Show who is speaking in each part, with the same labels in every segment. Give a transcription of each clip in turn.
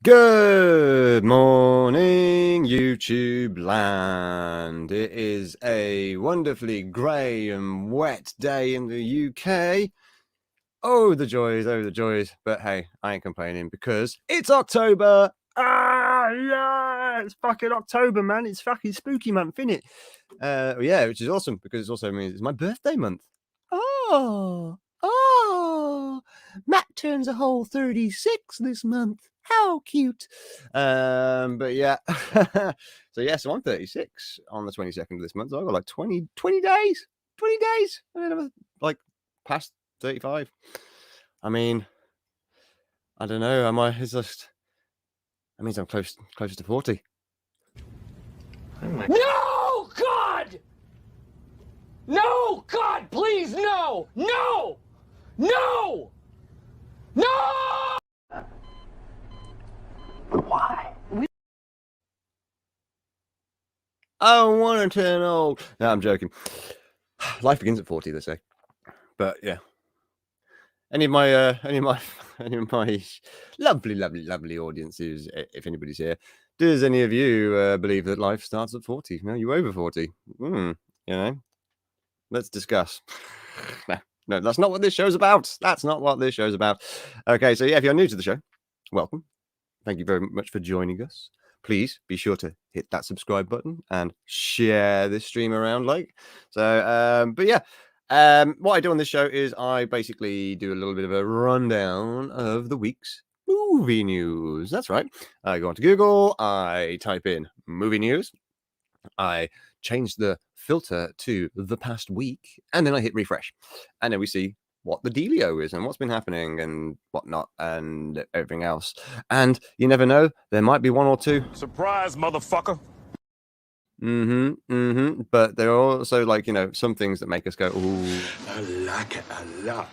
Speaker 1: Good morning, YouTube land. It is a wonderfully grey and wet day in the UK. Oh, the joys, oh, the joys. But hey, I ain't complaining because it's October. Ah, yeah, it's fucking October, man. It's fucking spooky month, innit? Yeah, which is awesome because it also means it's my birthday month. Oh, Matt turns a whole 36 this month. How cute. But yeah. So I'm 36 on the 22nd of this month. So I've got like 20 days. 20 days. I mean, I'm like past 35. I mean, I don't know. It's just, that means I'm closer to 40.
Speaker 2: No, God! No, God, please, no! No! No! No!
Speaker 3: Why?
Speaker 1: I want to turn old. No, I'm joking. Life begins at 40, they say. But yeah. Any of my lovely audiences, if anybody's here, does any of you believe that life starts at 40? No, you over 40. You know, let's discuss. No, that's not what this show's about. That's not what this show's about. Okay, so yeah, if you're new to the show, welcome. Thank you very much for joining us. Please be sure to hit that subscribe button and share this stream around. But yeah. What I do on this show is I basically do a little bit of a rundown of the week's movie news. That's right. I go onto Google, I type in movie news, I change the filter to the past week, and then I hit refresh. And then we see what the dealio is and what's been happening and whatnot and everything else. And you never know, there might be one or two.
Speaker 4: Surprise, motherfucker.
Speaker 1: But there are also, like, you know, some things that make us go, ooh.
Speaker 4: I like it a lot.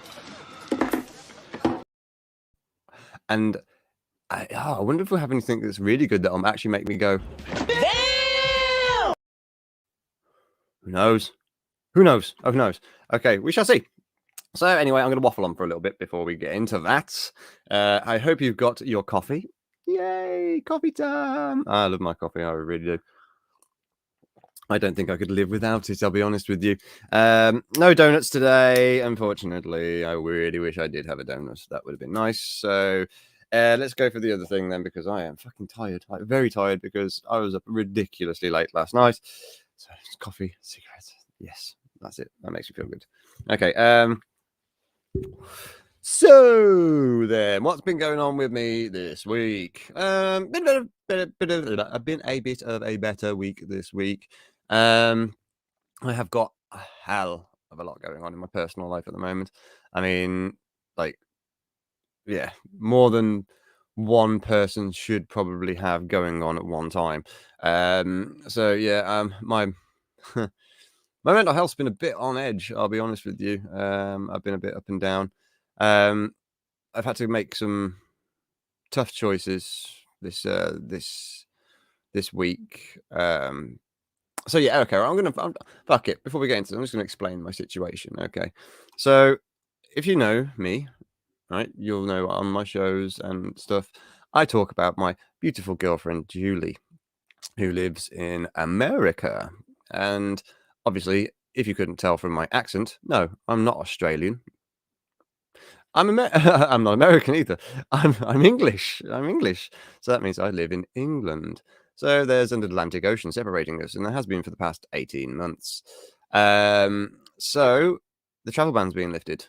Speaker 1: And I wonder if we have anything that's really good that'll actually make me go,
Speaker 2: Damn!
Speaker 1: Who knows? Who knows? Oh, who knows? Okay, we shall see. So anyway, I'm going to waffle on for a little bit before we get into that. I hope you've got your coffee. Yay, coffee time. I love my coffee. I really do. I don't think I could live without it, I'll be honest with you. No donuts today, unfortunately. I really wish I did have a donut. That would have been nice. So let's go for the other thing then, because I am fucking tired. I'm very tired because I was up ridiculously late last night. So it's coffee, cigarettes. Yes, that's it. That makes me feel good. Okay. So then, what's been going on with me this week? Been a bit of a better week this week. I have got a hell of a lot going on in my personal life at the moment. I mean, like, yeah, more than one person should probably have going on at one time. So yeah, my my mental health's been a bit on edge, I'll be honest with you. I've been a bit up and down. I've had to make some tough choices this week. So yeah, okay, fuck it. Before we get into it, I'm just gonna explain my situation. Okay, so if you know me, right, you'll know on my shows and stuff, I talk about my beautiful girlfriend Julie, who lives in America. And obviously, if you couldn't tell from my accent, no, I'm not Australian. I'm not American either. I'm English. I'm English. So that means I live in England. So there's an Atlantic Ocean separating us, and there has been for the past 18 months. So the travel ban's being lifted.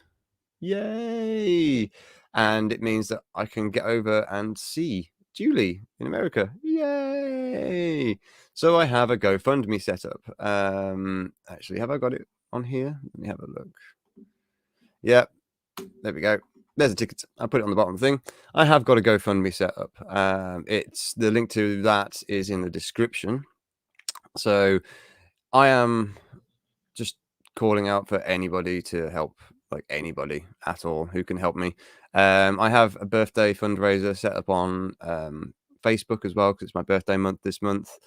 Speaker 1: Yay! And it means that I can get over and see Julie in America. Yay! So I have a GoFundMe set up. Actually, have I got it on here? Let me have a look. Yep. There we go. There's a ticket. I'll put it on the bottom of the thing. I have got a GoFundMe set up. It's the link to that is in the description. So I am just calling out for anybody to help, like anybody at all who can help me. I have a birthday fundraiser set up on Facebook as well, because it's my birthday month this month,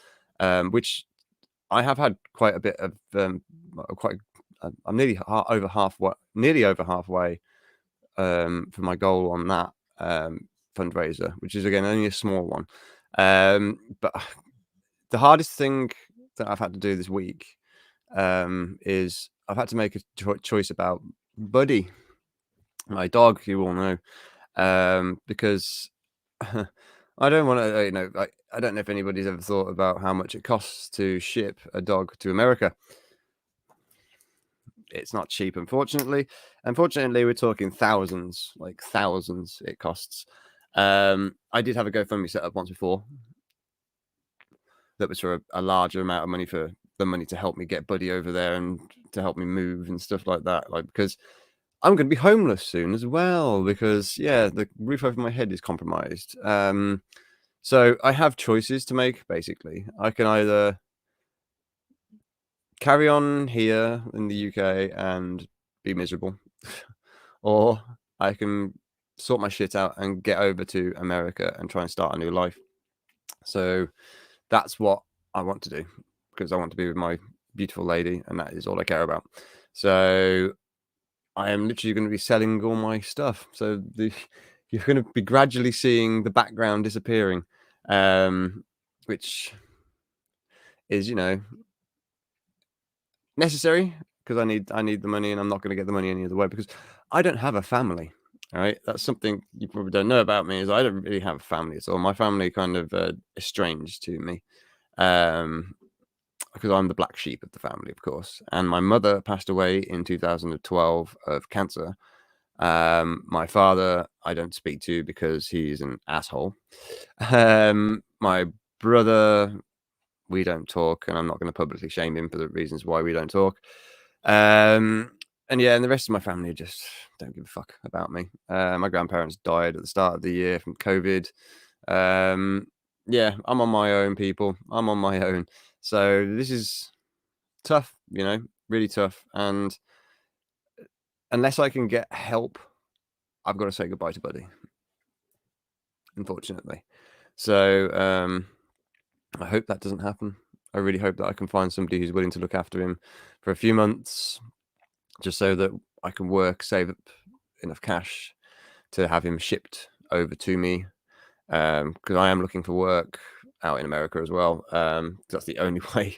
Speaker 1: which I have had quite a bit of I'm nearly over halfway for my goal on that, for fundraiser, which is again only a small one. But the hardest thing that I've had to do this week is I've had to make a choice about Buddy, my dog. You all know, because I don't want to. I don't know if anybody's ever thought about how much it costs to ship a dog to America. It's not cheap, unfortunately. Unfortunately, we're talking thousands, like thousands it costs. I did have a GoFundMe set up once before. That was for a larger amount of money, for the money to help me get Buddy over there and to help me move and stuff like that. Like, because I'm going to be homeless soon as well, because the roof over my head is compromised. So I have choices to make, basically. I can either carry on here in the UK and be miserable, or I can sort my shit out and get over to America and try and start a new life. So that's what I want to do, because I want to be with my beautiful lady, and that is all I care about. So I am literally going to be selling all my stuff. So you're going to be gradually seeing the background disappearing, which is, necessary, because I need the money, and I'm not going to get the money any other way, because I don't have a family. All right, that's something you probably don't know about me, is I don't really have a family at all. My family kind of estranged to me, because I'm the black sheep of the family, of course. And my mother passed away in 2012 of cancer. My father I don't speak to because he's an asshole. My brother, we don't talk, and I'm not going to publicly shame him for the reasons why we don't talk. And the rest of my family just don't give a fuck about me. My grandparents died at the start of the year from COVID. I'm on my own, people. I'm on my own. So this is tough, really tough. And unless I can get help, I've got to say goodbye to Buddy, unfortunately. So I hope that doesn't happen. I really hope that I can find somebody who's willing to look after him for a few months, just so that I can work, save up enough cash to have him shipped over to me. Because I am looking for work out in America as well. That's the only way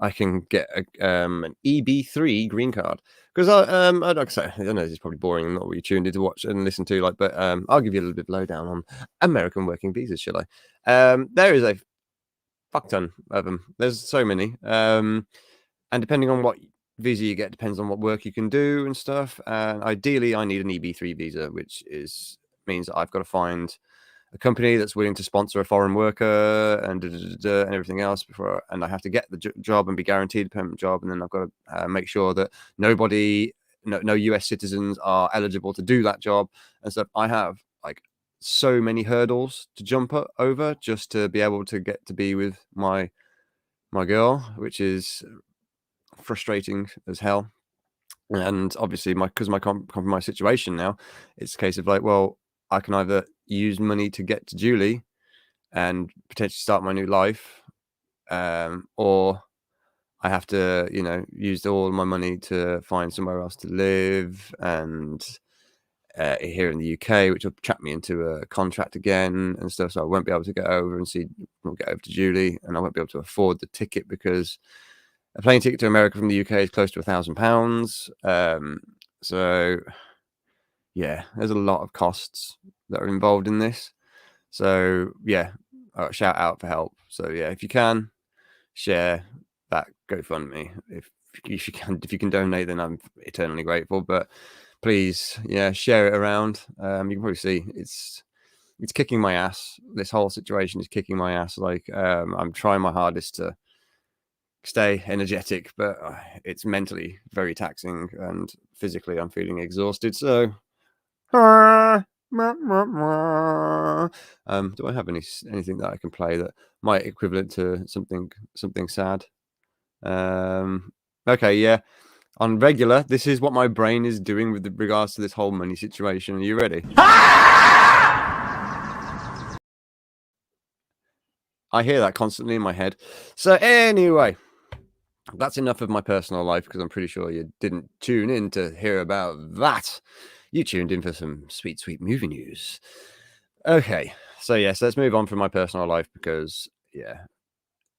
Speaker 1: I can get an EB3 green card. Because I'd like to say, I know this is probably boring and not what you tuned in to watch and listen to, but I'll give you a little bit of lowdown on American working visas, shall I? There is a fuck ton of them. There's so many. And depending on what visa you get, depends on what work you can do and stuff. And ideally, I need an EB3 visa, which means that I've got to find a company that's willing to sponsor a foreign worker and everything else and I have to get the job and be guaranteed a permanent job, and then I've got to make sure that no US citizens are eligible to do that job and stuff. I have like so many hurdles to jump over just to be able to get to be with my girl, which is frustrating as hell. And obviously because my compromised situation now, it's a case of like, well, I can either use money to get to Julie and potentially start my new life, or I have to, use all my money to find somewhere else to live, and here in the UK, which will trap me into a contract again and stuff. So I won't be able to get over to Julie, and I won't be able to afford the ticket, because a plane ticket to America from the UK is close to £1,000. So yeah, there's a lot of costs that are involved in this. So shout out for help. So if you can share that GoFundMe, if you can donate, then I'm eternally grateful. But please, share it around. You can probably see it's kicking my ass. This whole situation is kicking my ass. Like I'm trying my hardest to stay energetic, but it's mentally very taxing, and physically I'm feeling exhausted. So do I have anything that I can play that might equivalent to something sad? Okay, on regular, this is what my brain is doing with regards to this whole money situation. Are you ready? I hear that constantly in my head. So anyway, that's enough of my personal life, because I'm pretty sure you didn't tune in to hear about that. You tuned in for some sweet, sweet movie news. Okay, so yes, let's move on from my personal life because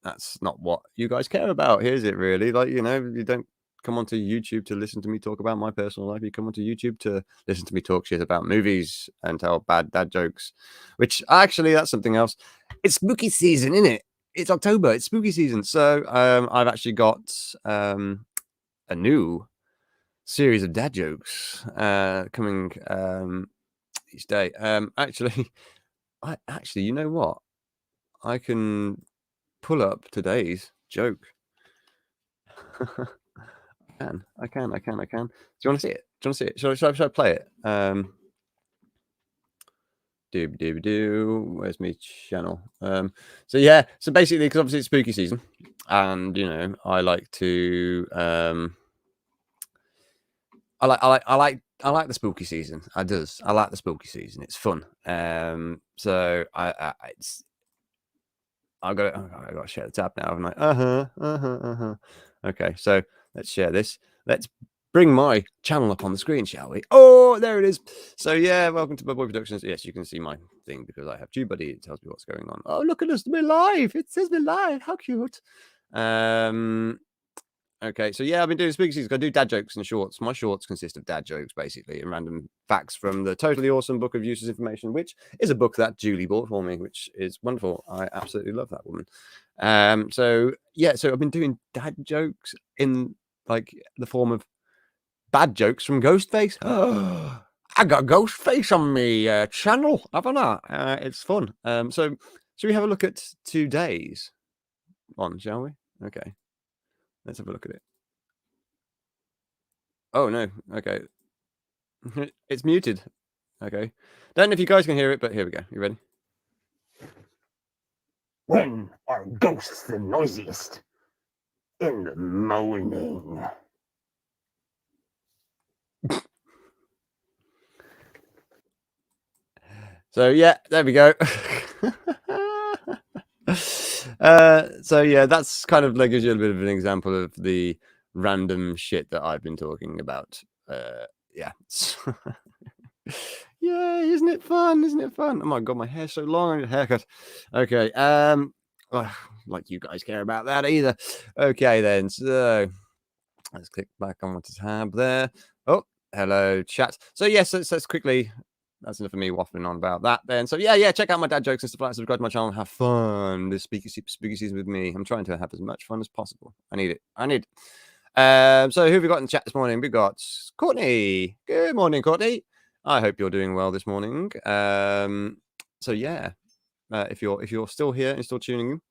Speaker 1: that's not what you guys care about, is it? Really, like you don't come onto YouTube to listen to me talk about my personal life. You come onto YouTube to listen to me talk shit about movies and tell bad dad jokes, which actually that's something else. It's spooky season, isn't it? It's October. It's spooky season, so I've actually got a new series of dad jokes coming each day. Actually, you know what? I can pull up today's joke. I can. Do you want to see it? Shall I play it? Where's my channel? So basically, because obviously it's spooky season, and I like to I like the spooky season. I like the spooky season. It's fun. So I got to share the tab now, haven't I? Okay, so let's share this. Let's bring my channel up on the screen, shall we? Oh, there it is. So yeah, welcome to Bud Boy Productions. Yes, you can see my thing because I have TubeBuddy. It tells me what's going on. Oh, look at us, we're live. It says we're live. How cute. Okay, so yeah, I've been doing spooky season. I do dad jokes and shorts. My shorts consist of dad jokes, basically, and random facts from the totally awesome book of useless information, which is a book that Julie bought for me, which is wonderful. I absolutely love that woman. So I've been doing dad jokes in like the form of bad jokes from Ghostface. I got Ghostface on me channel, haven't I? It's fun. So should we have a look at today's one, shall we? Okay. Let's have a look at it. Oh, no. Okay. It's muted. Okay. Don't know if you guys can hear it, but here we go. You ready?
Speaker 3: When are ghosts the noisiest? In the morning.
Speaker 1: So, yeah, there we go. That's kind of like gives you a bit of an example of the random shit that I've been talking about. Yeah, isn't it fun? Oh my god, my hair's so long. I need a haircut. Okay, like you guys care about that either. Okay, then. So let's click back on the tab there. Oh, hello, chat. So yes, let's quickly. That's enough of me waffling on about that then. So yeah, check out my dad jokes and stuff like that. Subscribe to my channel and have fun this spooky season with me. I'm trying to have as much fun as possible. I need it. So who have we got in the chat this morning? We've got Courtney. Good morning, Courtney. I hope you're doing well this morning. So yeah, if you're still here and still tuning in,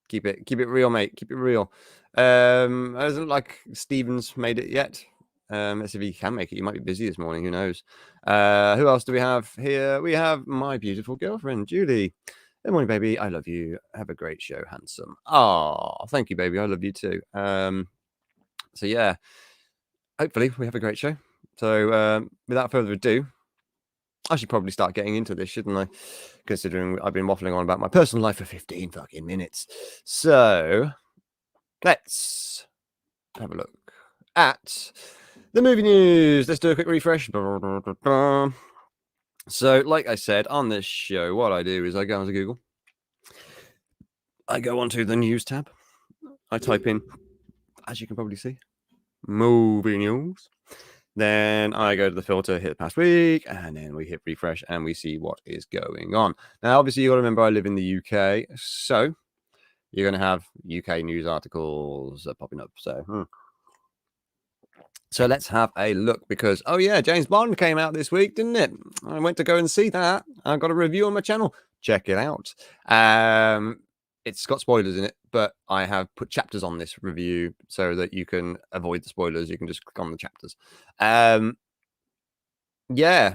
Speaker 1: keep it real, mate. Keep it real. It doesn't look like Steven's made it yet. Let's see if he can make it. He might be busy this morning. Who knows? Who else do we have here? We have my beautiful girlfriend, Julie. Good morning, baby. I love you. Have a great show, handsome. Oh, thank you, baby. I love you too. So yeah, hopefully we have a great show. So without further ado, I should probably start getting into this, shouldn't I? Considering I've been waffling on about my personal life for 15 fucking minutes. So let's have a look at the movie news. Let's do a quick refresh. So, like I said, on this show, what I do is I go onto Google. I go onto the news tab. I type in, as you can probably see, movie news. Then I go to the filter, hit the past week, and then we hit refresh and we see what is going on. Now, obviously, you got to remember I live in the UK, so you're going to have UK news articles popping up. So let's have a look because, oh yeah, James Bond came out this week, didn't it? I went to go and see that. I got a review on my channel. Check it out. It's got spoilers in it, but I have put chapters on this review so that you can avoid the spoilers. You can just click on the chapters. Yeah,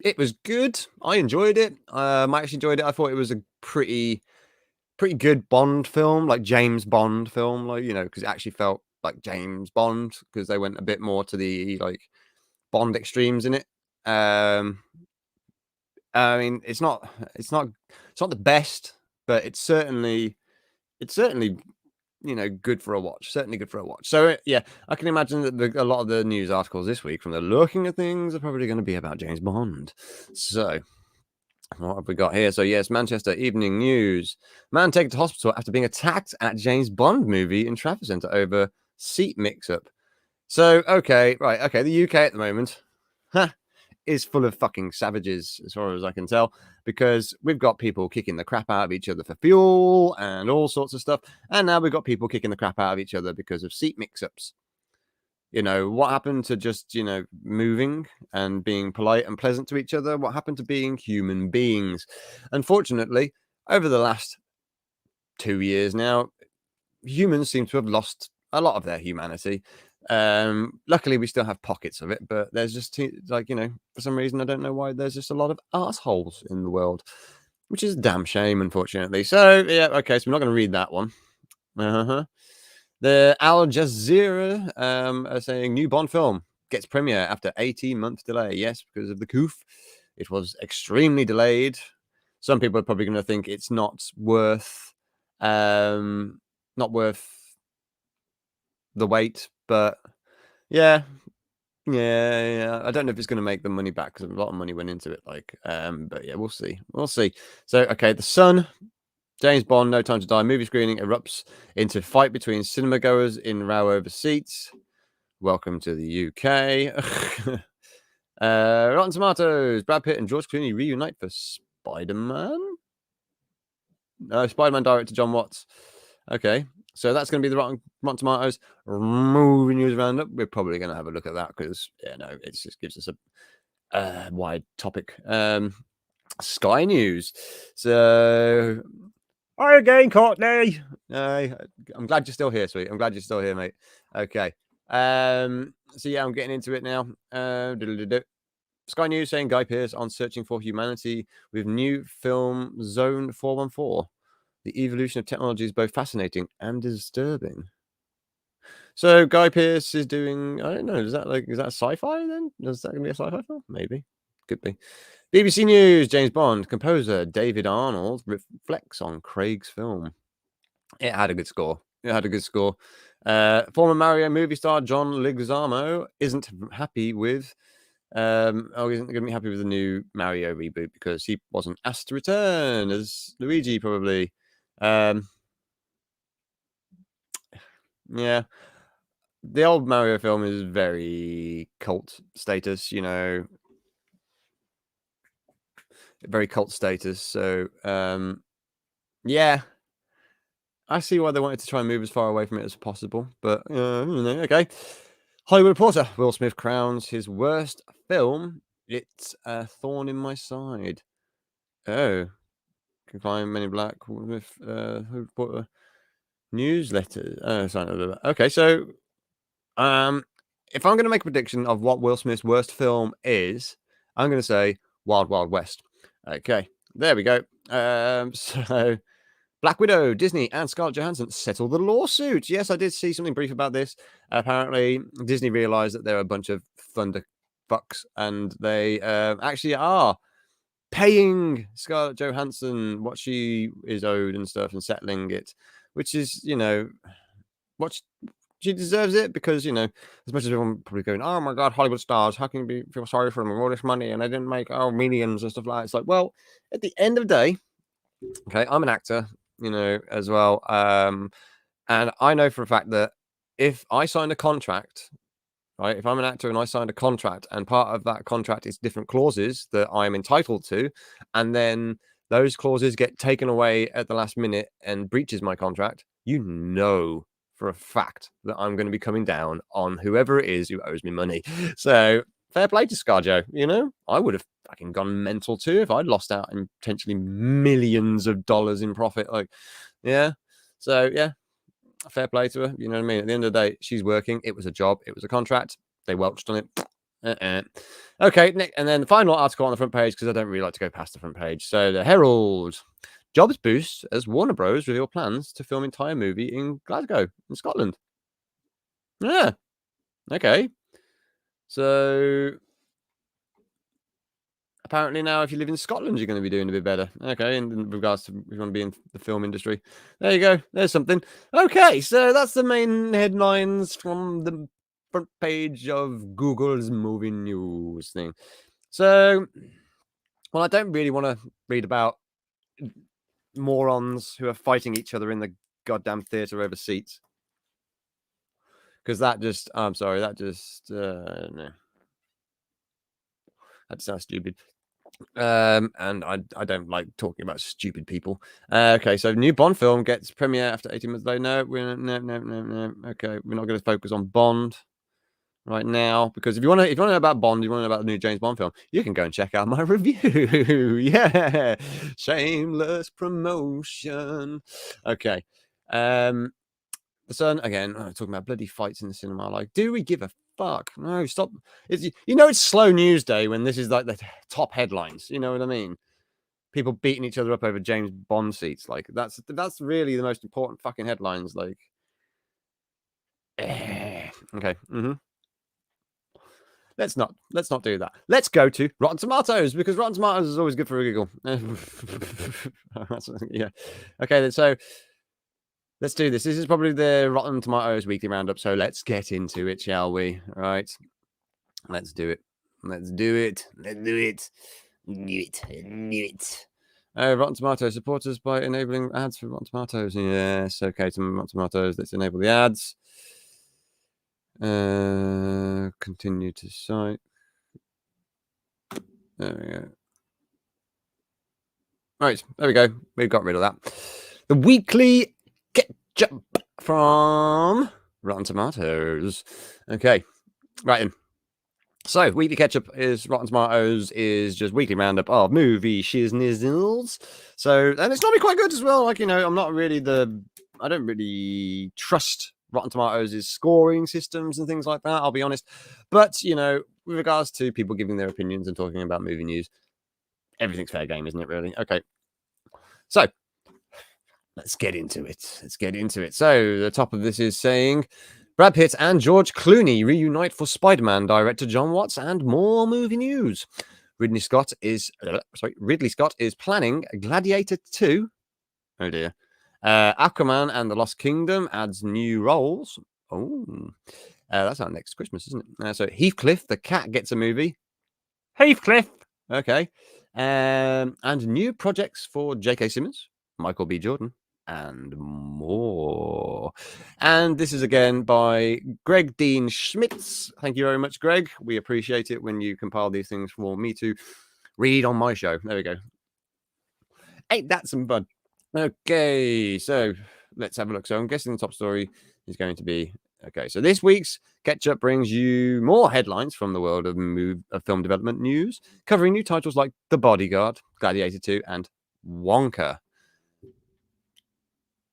Speaker 1: it was good. I enjoyed it. I actually enjoyed it. I thought it was a pretty good Bond film, like James Bond film, like, because it actually felt like James Bond because they went a bit more to the like Bond extremes in it. I mean, it's not the best, but it's certainly good for a watch. Certainly good for a watch. So yeah, I can imagine that a lot of the news articles this week, from the looking at things, are probably going to be about James Bond. So what have we got here? So yes, Manchester Evening News: man taken to hospital after being attacked at James Bond movie in Trafford Centre over seat mix-up. So okay, the UK at the moment, is full of fucking savages, as far as I can tell, because we've got people kicking the crap out of each other for fuel and all sorts of stuff, and now we've got people kicking the crap out of each other because of seat mix-ups. What happened to just, moving and being polite and pleasant to each other? What happened to being human beings? Unfortunately, over the last 2 years now, humans seem to have lost a lot of their humanity. Luckily, we still have pockets of it, but there's just for some reason, I don't know why, there's just a lot of assholes in the world, which is a damn shame, unfortunately. So yeah, okay, so we're not going to read that one. The Al Jazeera are saying new Bond film gets premiere after 18-month delay. Yes, because of the coup. It was extremely delayed. Some people are probably going to think it's not worth the wait, but yeah. I don't know if it's going to make the money back, because a lot of money went into it. But yeah, we'll see. So okay, The Sun. James Bond, No Time to Die movie screening erupts into fight between cinema goers in row over seats. Welcome to the UK. Rotten Tomatoes. Brad Pitt and George Clooney reunite for Spider-Man. Spider-Man director John Watts. Okay, so that's going to be the Rotten Tomatoes movie news roundup. We're probably going to have a look at that because it just gives us a wide topic. Sky News. So, hi again, Courtney. I'm glad you're still here, sweet. I'm glad you're still here, mate. Okay. So yeah, I'm getting into it now. Sky News saying Guy Pearce on Searching for Humanity with new film Zone 414. The evolution of technology is both fascinating and disturbing. So Guy Pearce is doing, I don't know, is that sci-fi then? Is that going to be a sci-fi film? Maybe. Could be. BBC News, James Bond, composer David Arnold reflects on Craig's film. It had a good score. Former Mario movie star John Leguizamo isn't happy with isn't going to be happy with the new Mario reboot because he wasn't asked to return as Luigi, probably. Yeah. The old Mario film is very cult status, very cult status. So, yeah, I see why they wanted to try and move as far away from it as possible. But, okay. Hollywood Reporter. Will Smith crowns his worst film. It's a thorn in my side. Oh. Can find Men in Black with newsletter. Oh, sorry. Okay, so if I'm going to make a prediction of what Will Smith's worst film is, I'm going to say Wild Wild West. Okay, there we go. So Black Widow, Disney, and Scarlett Johansson settle the lawsuit. Yes, I did see something brief about this. Apparently, Disney realized that they're a bunch of thunder fucks, and they actually are paying Scarlett Johansson what she is owed and stuff, and settling it, which is, what she deserves it, because, as much as everyone probably going, oh my God, Hollywood stars, how can you feel sorry for them, all this money, and they didn't make millions and stuff like that. It's like, well, at the end of the day, okay, I'm an actor, as well. And I know for a fact that if I signed a contract, right, if I'm an actor and I signed a contract and part of that contract is different clauses that I'm entitled to, and then those clauses get taken away at the last minute and breaches my contract, for a fact that I'm going to be coming down on whoever it is who owes me money. So fair play to ScarJo. I would have fucking gone mental too if I'd lost out in potentially millions of dollars in profit. So yeah, fair play to her. You know what I mean? At the end of the day, she's working. It was a job. It was a contract. They welched on it. Okay, Nick, and then the final article on the front page, because I don't really like to go past the front page. So the Herald. Jobs boost as Warner Bros. Reveal plans to film entire movie in Glasgow, in Scotland. Yeah. Okay. So apparently now if you live in Scotland, you're going to be doing a bit better. Okay, in regards to if you want to be in the film industry. There you go. There's something. Okay, so that's the main headlines from the front page of Google's movie news thing. So, well, I don't really want to read about morons who are fighting each other in the goddamn theatre over seats. Because that just, I'm sorry, that just, no. That sounds stupid. And I don't like talking about stupid people. Okay, so new Bond film gets premiere after 18 months later. No. Okay, we're not going to focus on Bond right now because if you want to know about Bond, you want to know about the new James Bond film, you can go and check out my review. Yeah, shameless promotion. Okay, the Sun again. Talking about bloody fights in the cinema. Like, do we give a fuck? No, stop. It's slow news day when this is like the top headlines. You know what I mean? People beating each other up over James Bond seats. Like that's really the most important fucking headlines. Like, okay. Let's not do that. Let's go to Rotten Tomatoes because Rotten Tomatoes is always good for a giggle. Yeah. Okay, so let's do this. This is probably the Rotten Tomatoes weekly roundup. So let's get into it, shall we? All right. Let's do it. Let's do it. Let's do it. Do it. Rotten Tomatoes support us by enabling ads for Rotten Tomatoes. Yes. Okay. To Rotten Tomatoes. Let's enable the ads. Continue to site. There we go. Right, there we go. We've got rid of that. The weekly ketchup from Rotten Tomatoes. Okay, right in. So, weekly ketchup is Rotten Tomatoes is just weekly roundup of movie shiznizzles. So, and it's normally quite good as well. Like, I'm not really I don't really trust Rotten Tomatoes' scoring systems and things like that, I'll be honest. But, with regards to people giving their opinions and talking about movie news, everything's fair game, isn't it, really? Okay. So, let's get into it. So, the top of this is saying Brad Pitt and George Clooney reunite for Spider-Man, director John Watts, and more movie news. Ridley Scott is planning Gladiator 2. Oh, dear. Aquaman and the Lost Kingdom adds new roles. Oh, that's our next Christmas, isn't it? So Heathcliff the cat gets a movie. Heathcliff. Okay. And new projects for J.K. Simmons, Michael B. Jordan, and more. And this is again by Greg Dean Schmitz. Thank you very much, Greg. We appreciate it when you compile these things for me to read on my show. There we go. Ain't that some fun? Okay, so let's have a look. So I'm guessing the top story is going to be okay. So this week's Ketchup brings you more headlines from the world of film development news, covering new titles like The Bodyguard, Gladiator 2, and Wonka.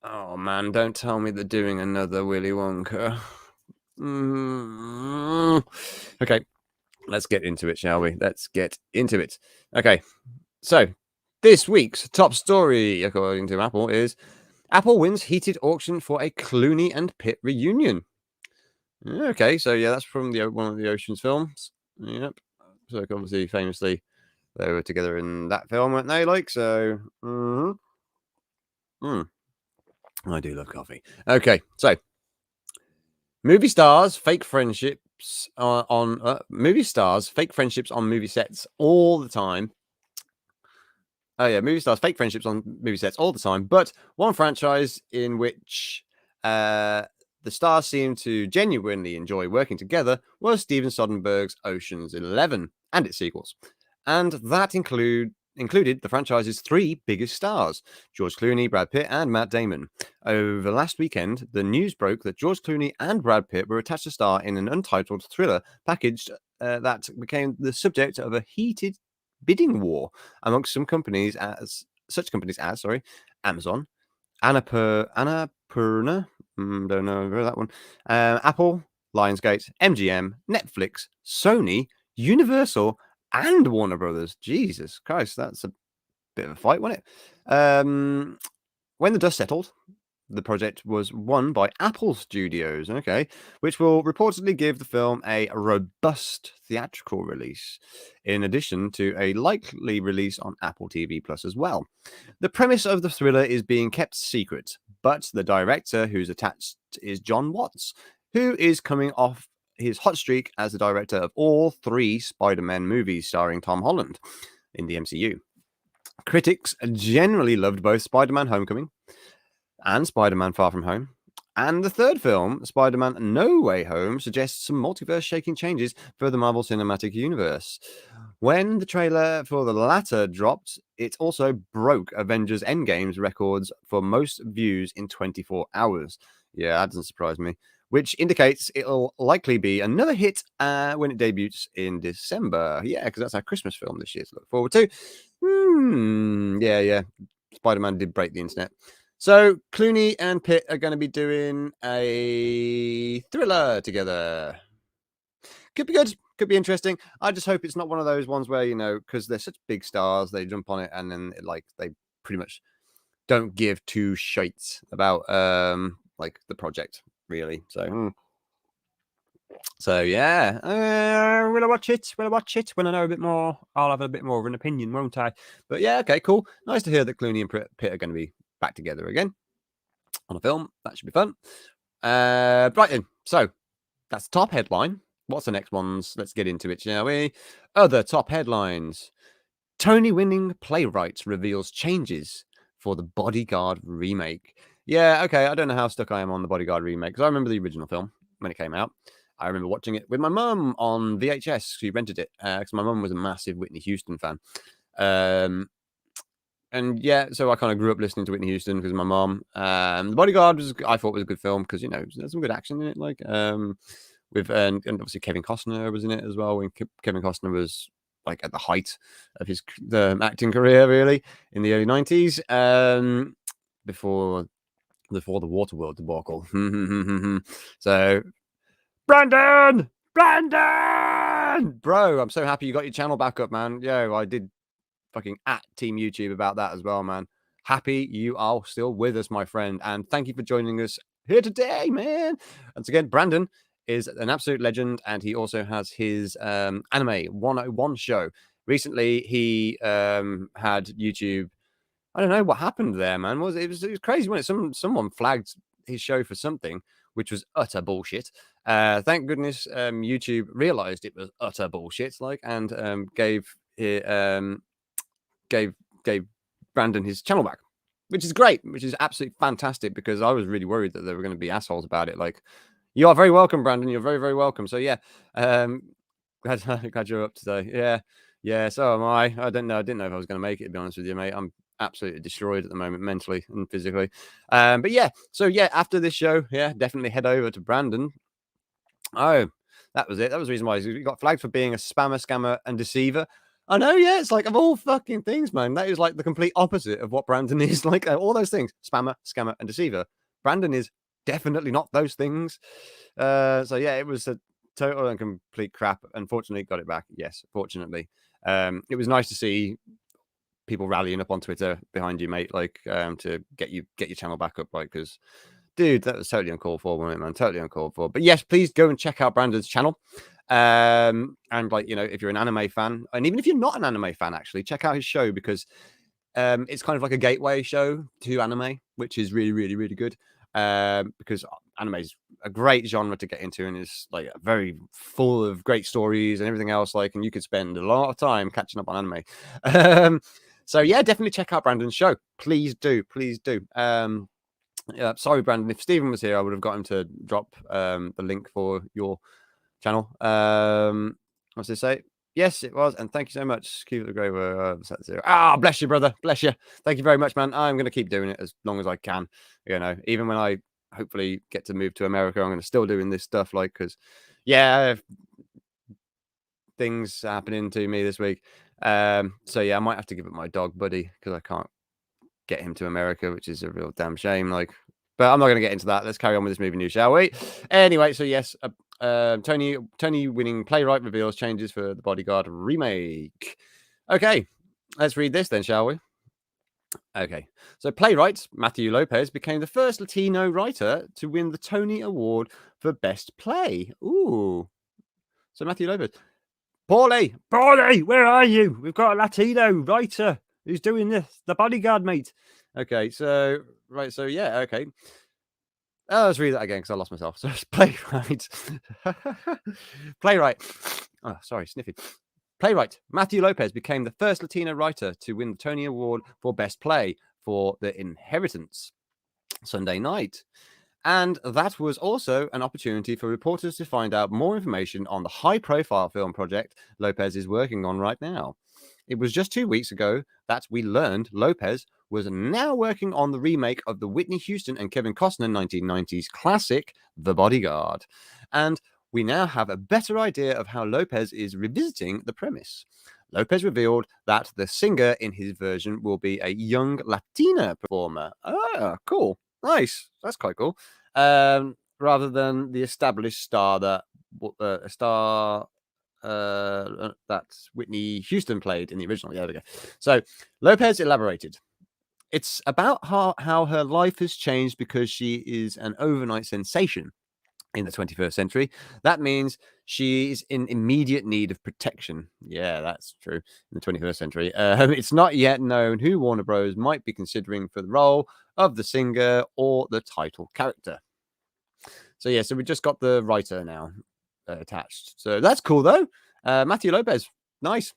Speaker 1: Oh man, don't tell me they're doing another Willy Wonka. Okay, let's get into it, shall we? Let's get into it. Okay, so this week's top story, according to Apple, is Apple wins heated auction for a Clooney and Pitt reunion. Okay, so yeah, that's from one of the Ocean's films. Yep. So obviously, famously, they were together in that film, weren't they? Like, so. I do love coffee. Okay, so movie stars fake friendships on movie sets all the time. Oh yeah, movie stars fake friendships on movie sets all the time, but one franchise in which the stars seem to genuinely enjoy working together was Steven Soderbergh's Ocean's 11 and its sequels. And that included the franchise's three biggest stars, George Clooney, Brad Pitt, and Matt Damon. Over last weekend, the news broke that George Clooney and Brad Pitt were attached to star in an untitled thriller packaged that became the subject of a heated bidding war amongst such companies as Amazon, Annapurna, don't know about that one, Apple, Lionsgate, MGM, Netflix, Sony, Universal, and Warner Brothers. Jesus Christ, that's a bit of a fight, wasn't it? When the dust settled, The project was won by Apple Studios, okay, which will reportedly give the film a robust theatrical release, in addition to a likely release on Apple TV Plus as well. The premise of the thriller is being kept secret, but the director who's attached is John Watts, who is coming off his hot streak as the director of all 3 Spider-Man movies starring Tom Holland in the MCU. Critics generally loved both Spider-Man Homecoming and Spider-Man Far From Home. And the third film, Spider-Man No Way Home, suggests some multiverse-shaking changes for the Marvel Cinematic Universe. When the trailer for the latter dropped, it also broke Avengers Endgame's records for most views in 24 hours. Yeah, that doesn't surprise me. Which indicates it'll likely be another hit when it debuts in December. Yeah, because that's our Christmas film this year to look forward to. Yeah. Spider-Man did break the internet. So Clooney and Pitt are going to be doing a thriller together. Could be good. Could be interesting. I just hope it's not one of those ones where, because they're such big stars, they jump on it and then they pretty much don't give 2 shits about the project, really. So yeah, will I watch it? Will I watch it? When I know a bit more, I'll have a bit more of an opinion, won't I? But yeah, okay, cool. Nice to hear that Clooney and Pitt are going to be back together again on a film. That should be fun. Right then. So that's the top headline. What's the next ones? Let's get into it, shall we? Other top headlines. Tony-winning playwright reveals changes for the Bodyguard remake. Yeah, okay. I don't know how stuck I am on the Bodyguard remake because I remember the original film when it came out. I remember watching it with my mum on VHS. She rented it because my mum was a massive Whitney Houston fan. And yeah, so I kind of grew up listening to Whitney Houston because my mom. The Bodyguard I thought was a good film because there's some good action in it, with and obviously Kevin Costner was in it as well. When Kevin Costner was at the height of his acting career, really in the early 90s, before the Waterworld debacle. So, Brandon, bro, I'm so happy you got your channel back up, man. Yo, I did fucking at Team YouTube about that as well, man. Happy you are still with us, my friend, and thank you for joining us here today, man. Once again, Brandon is an absolute legend, and he also has his Anime 101 show. Recently, he had YouTube. I don't know what happened there, man. It was crazy, wasn't it? Someone flagged his show for something, which was utter bullshit. Thank goodness YouTube realized it was utter bullshit, and gave Brandon his channel back, which is great, which is absolutely fantastic because I was really worried that they were going to be assholes about it. You are very welcome, Brandon. You're very, very welcome. So yeah, glad you're up today. Yeah. So am I. I didn't know if I was going to make it. To be honest with you, mate, I'm absolutely destroyed at the moment, mentally and physically. But yeah. So yeah, after this show, yeah, definitely head over to Brandon. Oh, that was it. That was the reason why he got flagged for being a spammer, scammer, and deceiver. I know, yeah. It's of all fucking things, man. That is the complete opposite of what Brandon is. All those things: spammer, scammer, and deceiver. Brandon is definitely not those things. So yeah, it was a total and complete crap. Unfortunately, got it back. Yes, fortunately. It was nice to see people rallying up on Twitter behind you, mate. To get your channel back up, because. Dude, that was totally uncalled for, wasn't it, man? Totally uncalled for. But yes, please go and check out Brandon's channel. And if you're an anime fan, and even if you're not an anime fan, actually check out his show because it's kind of like a gateway show to anime, which is really, really, really good. Because anime is a great genre to get into and is very full of great stories and everything else. And you could spend a lot of time catching up on anime. So yeah, definitely check out Brandon's show. Please do. Yeah, sorry, Brandon. If Stephen was here, I would have got him to drop the link for your channel. What's it say? Yes, it was. And thank you so much. Keep it the great word. Bless you, brother. Bless you. Thank you very much, man. I'm going to keep doing it as long as I can. Even when I hopefully get to move to America, I'm going to still doing this stuff. Because, yeah, things happening to me this week. So, yeah, I might have to give up my dog, Buddy, because I can't get him to America, which is a real damn shame. But I'm not going to get into that. Let's carry on with this movie news, shall we? Anyway, so yes, Tony winning playwright reveals changes for the Bodyguard remake. Okay, let's read this then, shall we? Okay, so playwright Matthew Lopez became the first Latino writer to win the Tony Award for Best Play. Ooh, so Matthew Lopez. Paulie, where are you? We've got a Latino writer who's doing this. The Bodyguard, mate. Okay, so right, so yeah, okay. Let's read that again because I lost myself. So it's playwright. Playwright. Oh, sorry, sniffy. Playwright Matthew Lopez became the first Latino writer to win the Tony Award for Best Play for The Inheritance Sunday night. And that was also an opportunity for reporters to find out more information on the high-profile film project Lopez is working on right now. It was just 2 weeks ago that we learned Lopez was now working on the remake of the Whitney Houston and Kevin Costner 1990s classic, The Bodyguard. And we now have a better idea of how Lopez is revisiting the premise. Lopez revealed that the singer in his version will be a young Latina performer. Ah, cool. Nice. That's quite cool. Rather than the established star that that Whitney Houston played in the original. Yeah, there we go. So Lopez elaborated. It's about how her life has changed because she is an overnight sensation in the 21st century. That means she's in immediate need of protection. Yeah, that's true. In the 21st century, it's not yet known who Warner Bros. Might be considering for the role of the singer or the title character. So yeah, so we just got the writer now attached. So that's cool though. Matthew Lopez, nice.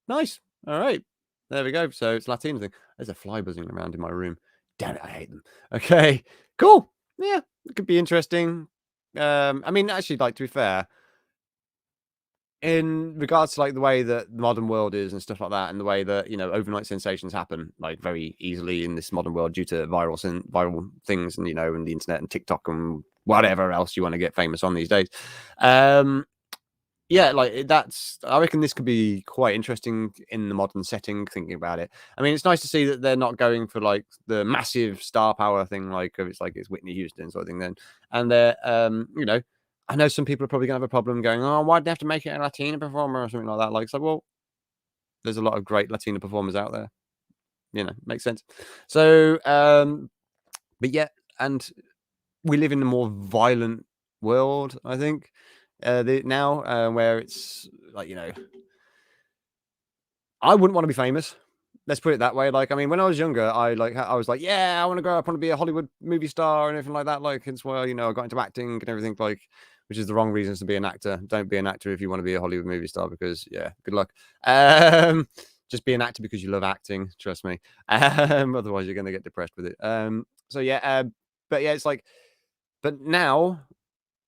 Speaker 1: All right, there we go. So it's Latino thing. There's a fly buzzing around in my room. Damn it, I hate them. Okay, cool. Yeah, it could be interesting. I mean, actually, like, to be fair, in regards to like the way that the modern world is and stuff like that, and the way that, you know, overnight sensations happen like very easily in this modern world due to viral things, and, you know, and the internet and TikTok and whatever else you want to get famous on these days. Yeah, like that's. I reckon this could be quite interesting in the modern setting. Thinking about it, I mean, it's nice to see that they're not going for like the massive star power thing, like if it's Whitney Houston sort of thing. Then, and they're, you know, I know some people are probably gonna have a problem going, oh, why'd they have to make it a Latina performer or something like that? Like, it's like, well, there's a lot of great Latina performers out there. You know, makes sense. So, but yeah, and we live in a more violent world, I think. Now, where it's like, you know, I wouldn't want to be famous. Let's put it that way. Like, I mean, when I was younger, I was like, yeah, I want to grow up, I want to be a Hollywood movie star and everything like that. Like, it's why, you know, I got into acting and everything, like, which is the wrong reasons to be an actor. Don't be an actor if you want to be a Hollywood movie star, because yeah, good luck. Just be an actor because you love acting. Trust me. Otherwise, you're going to get depressed with it. So yeah, but yeah, it's like, but now,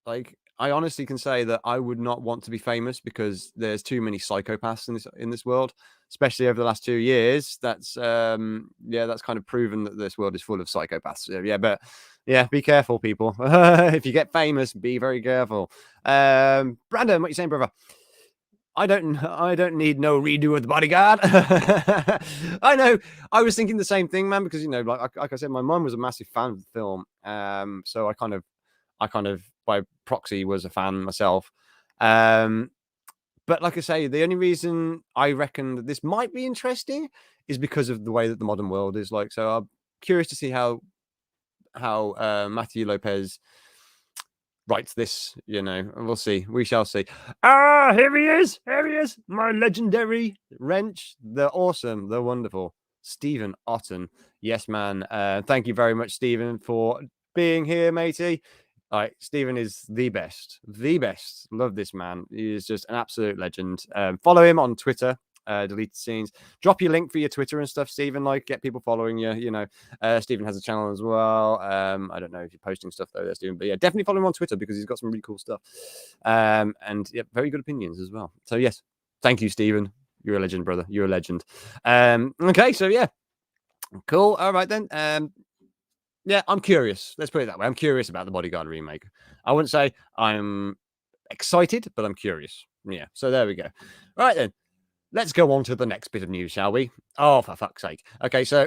Speaker 1: like, I honestly can say that I would not want to be famous because there's too many psychopaths in this world, especially over the last 2 years. That's that's kind of proven that this world is full of psychopaths. Yeah, but yeah, be careful, people. If you get famous, be very careful. Brandon, what you saying, brother? I don't need no redo of The Bodyguard. I know. I was thinking the same thing, man, because, you know, like I said, my mum was a massive fan of the film. So I kind of by proxy was a fan myself. But like I say, the only reason I reckon that this might be interesting is because of the way that the modern world is like. So I'm curious to see how Matthew Lopez writes this, you know, and we'll see. We shall see. Ah, here he is. My legendary wrench, the awesome, the wonderful Stephen Otten. Yes, man. Thank you very much, Stephen, for being here, matey. All right, Stephen is the best. Love this man. He is just an absolute legend. Follow him on Twitter. Deleted Scenes. Drop your link for your Twitter and stuff, Stephen. Like, get people following you. You know, Stephen has a channel as well. I don't know if you're posting stuff though, there, Stephen, but yeah, definitely follow him on Twitter because he's got some really cool stuff. And yeah, very good opinions as well. So yes, thank you, Stephen. You're a legend, brother. You're a legend. Okay, so yeah, cool. All right then. Yeah, I'm curious. Let's put it that way. I'm curious about the Bodyguard remake. I wouldn't say I'm excited, but I'm curious. Yeah, so there we go. Right then. Let's go on to the next bit of news, shall we? Oh, for fuck's sake. Okay, so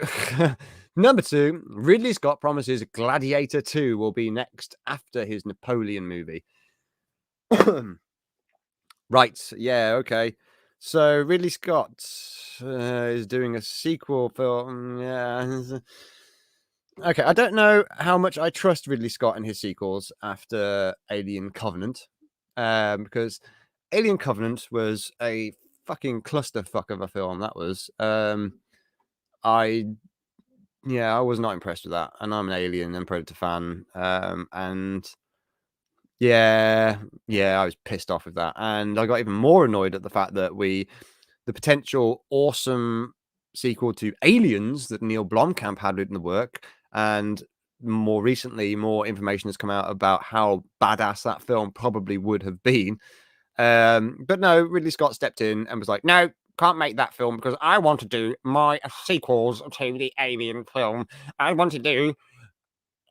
Speaker 1: number 2, Ridley Scott promises Gladiator 2 will be next after his Napoleon movie. Right, yeah, okay. So Ridley Scott is doing a sequel film. Yeah. Okay, I don't know how much I trust Ridley Scott and his sequels after Alien Covenant, because Alien Covenant was a fucking clusterfuck of a film. That was. I was not impressed with that, and I'm an Alien and Predator fan, and yeah, I was pissed off with that, and I got even more annoyed at the fact that the potential awesome sequel to Aliens that Neil Blomkamp had in the work, and more recently, more information has come out about how badass that film probably would have been. But no, Ridley Scott stepped in and was like, "No, can't make that film because I want to do my sequels to the Alien film. I want to do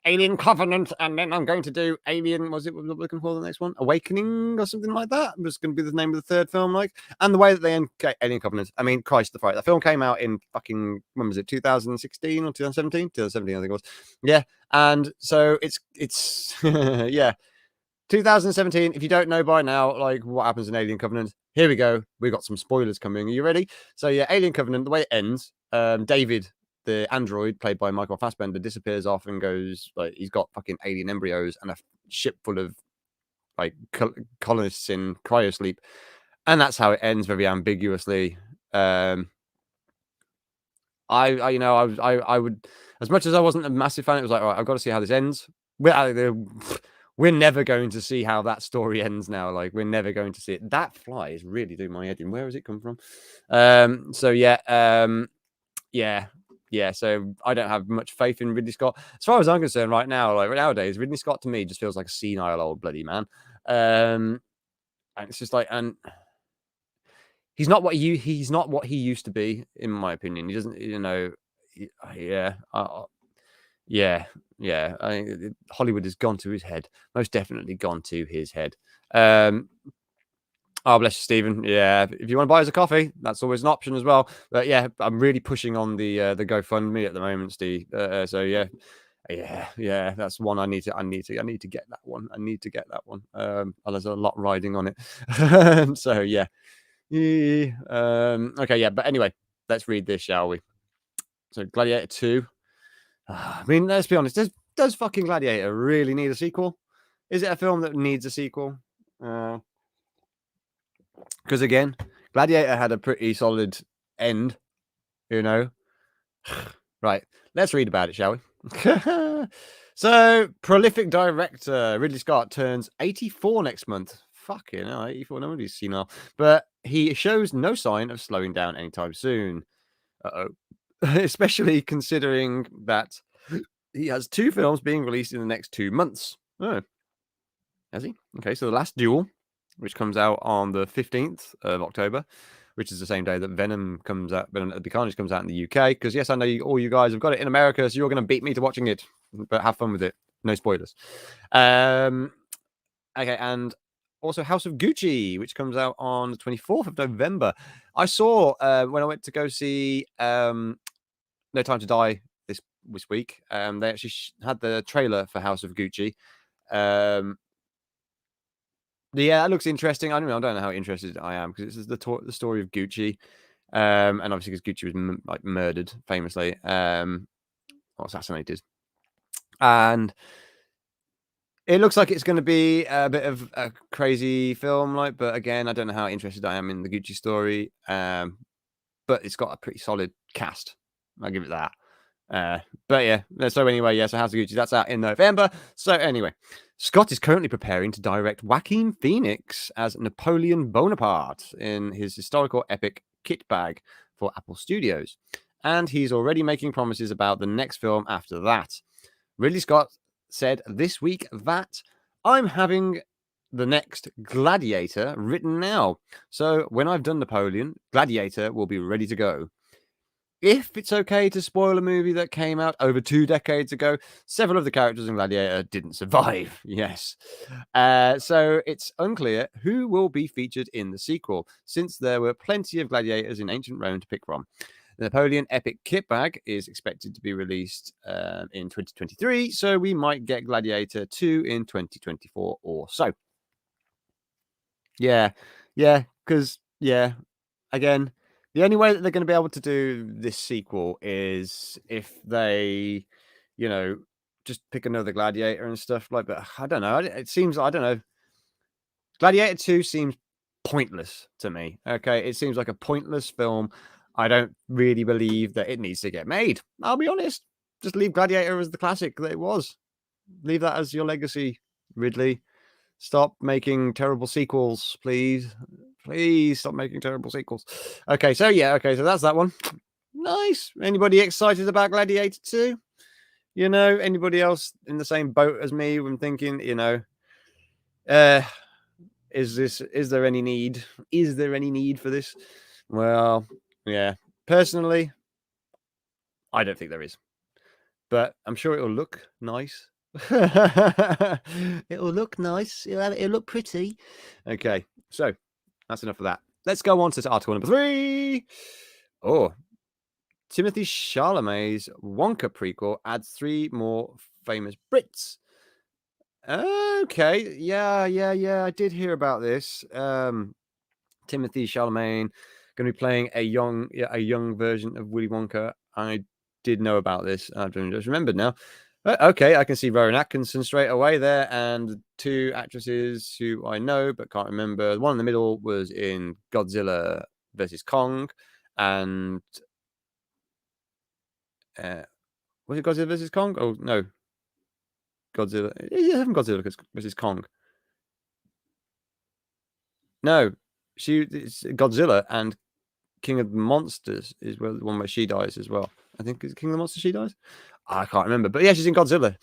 Speaker 1: Alien Covenant, and then I'm going to do Alien. Was it what we're looking for the next one? Awakening or something like that. It was going to be the name of the third film, like. And the way that they end Alien Covenant. I mean, Christ, the fight. That film came out in fucking when was it? 2016 or 2017? 2017, I think it was. Yeah, and so it's yeah. 2017. If you don't know by now, like what happens in Alien Covenant, here we go. We've got some spoilers coming. Are you ready? So yeah, Alien Covenant. The way it ends, David, the android played by Michael Fassbender, disappears off and goes like he's got fucking alien embryos and a ship full of like colonists in cryosleep, and that's how it ends very ambiguously. I would, as much as I wasn't a massive fan, it was like, all right, I've got to see how this ends. We're never going to see how that story ends now. Like, we're never going to see it. That fly is really doing my head in. Where has it come from? So I don't have much faith in Ridley Scott. As far as I'm concerned right now, like nowadays, Ridley Scott to me just feels like a senile old bloody man. And it's just like, and he's not what he used to be, in my opinion. He doesn't, I think Hollywood has gone to his head. Most definitely gone to his head. Oh, bless you, Stephen. Yeah, if you want to buy us a coffee, that's always an option as well. But yeah, I'm really pushing on the GoFundMe at the moment, Steve. So yeah, that's one I need to get that one. I need to get that one. There's a lot riding on it. So yeah. Okay, yeah, but anyway, let's read this, shall we? So Gladiator 2. I mean, let's be honest. Does fucking Gladiator really need a sequel? Is it a film that needs a sequel? Because again, Gladiator had a pretty solid end, Right, let's read about it, shall we? So, prolific director Ridley Scott turns 84 next month. Fucking hell, 84, nobody's seen now. But he shows no sign of slowing down anytime soon. Uh-oh. Especially considering that he has 2 films being released in the next 2 months. Oh, has he? Okay, so The Last Duel, which comes out on the 15th of October, which is the same day that Venom comes out, but The Carnage comes out in the UK. Because yes, I know all you guys have got it in America, so you're going to beat me to watching it. But have fun with it. No spoilers. Okay, and also House of Gucci, which comes out on the 24th of November. I saw when I went to go see No Time to Die this week. They actually had the trailer for House of Gucci. Yeah, that looks interesting. I don't know how interested I am because this is the story of Gucci, and obviously because Gucci was murdered famously, or assassinated, and it looks like it's going to be a bit of a crazy film, but again, I don't know how interested I am in the Gucci story, but it's got a pretty solid cast. I'll give it that. But yeah, so anyway, so House of Gucci, that's out in November. So anyway, Scott is currently preparing to direct Joaquin Phoenix as Napoleon Bonaparte in his historical epic Kit Bag for Apple Studios. And he's already making promises about the next film after that. Ridley Scott said this week that I'm having the next Gladiator written now. So when I've done Napoleon, Gladiator will be ready to go. If it's okay to spoil a movie that came out over 2 decades ago, several of the characters in Gladiator didn't survive. Yes. So it's unclear who will be featured in the sequel, since there were plenty of gladiators in ancient Rome to pick from. The Napoleon Epic Kit Bag is expected to be released in 2023, so we might get Gladiator 2 in 2024 or so. Yeah, because, again, the only way that they're going to be able to do this sequel is if they, just pick another Gladiator and stuff like that. I don't know. It seems, I don't know. Gladiator 2 seems pointless to me. Okay. It seems like a pointless film. I don't really believe that it needs to get made. I'll be honest. Just leave Gladiator as the classic that it was. Leave that as your legacy, Ridley. Stop making terrible sequels, please. Please stop making terrible sequels. Okay, so that's that one. Nice. Anybody excited about Gladiator 2? Anybody else in the same boat as me when thinking, is there any need? Is there any need for this? Well, yeah. Personally, I don't think there is. But I'm sure it'll look nice. It'll look nice. It'll look pretty. Okay, so that's enough of that. Let's go on to article number 3. Oh, Timothy Chalamet's Wonka prequel adds 3 more famous Brits. Okay, yeah. I did hear about this. Timothy Chalamet going to be playing a young version of Willy Wonka. I did know about this. I've just remembered now. Okay, I can see Rowan Atkinson straight away there, and 2 actresses who I know but can't remember. The one in the middle was in Godzilla versus Kong, and was it Godzilla versus Kong? Oh no, Godzilla. Yeah, Godzilla versus Kong. No, it's Godzilla and King of the Monsters is the one where she dies as well. I think it's King of the Monsters she dies. I can't remember, but yeah, she's in Godzilla.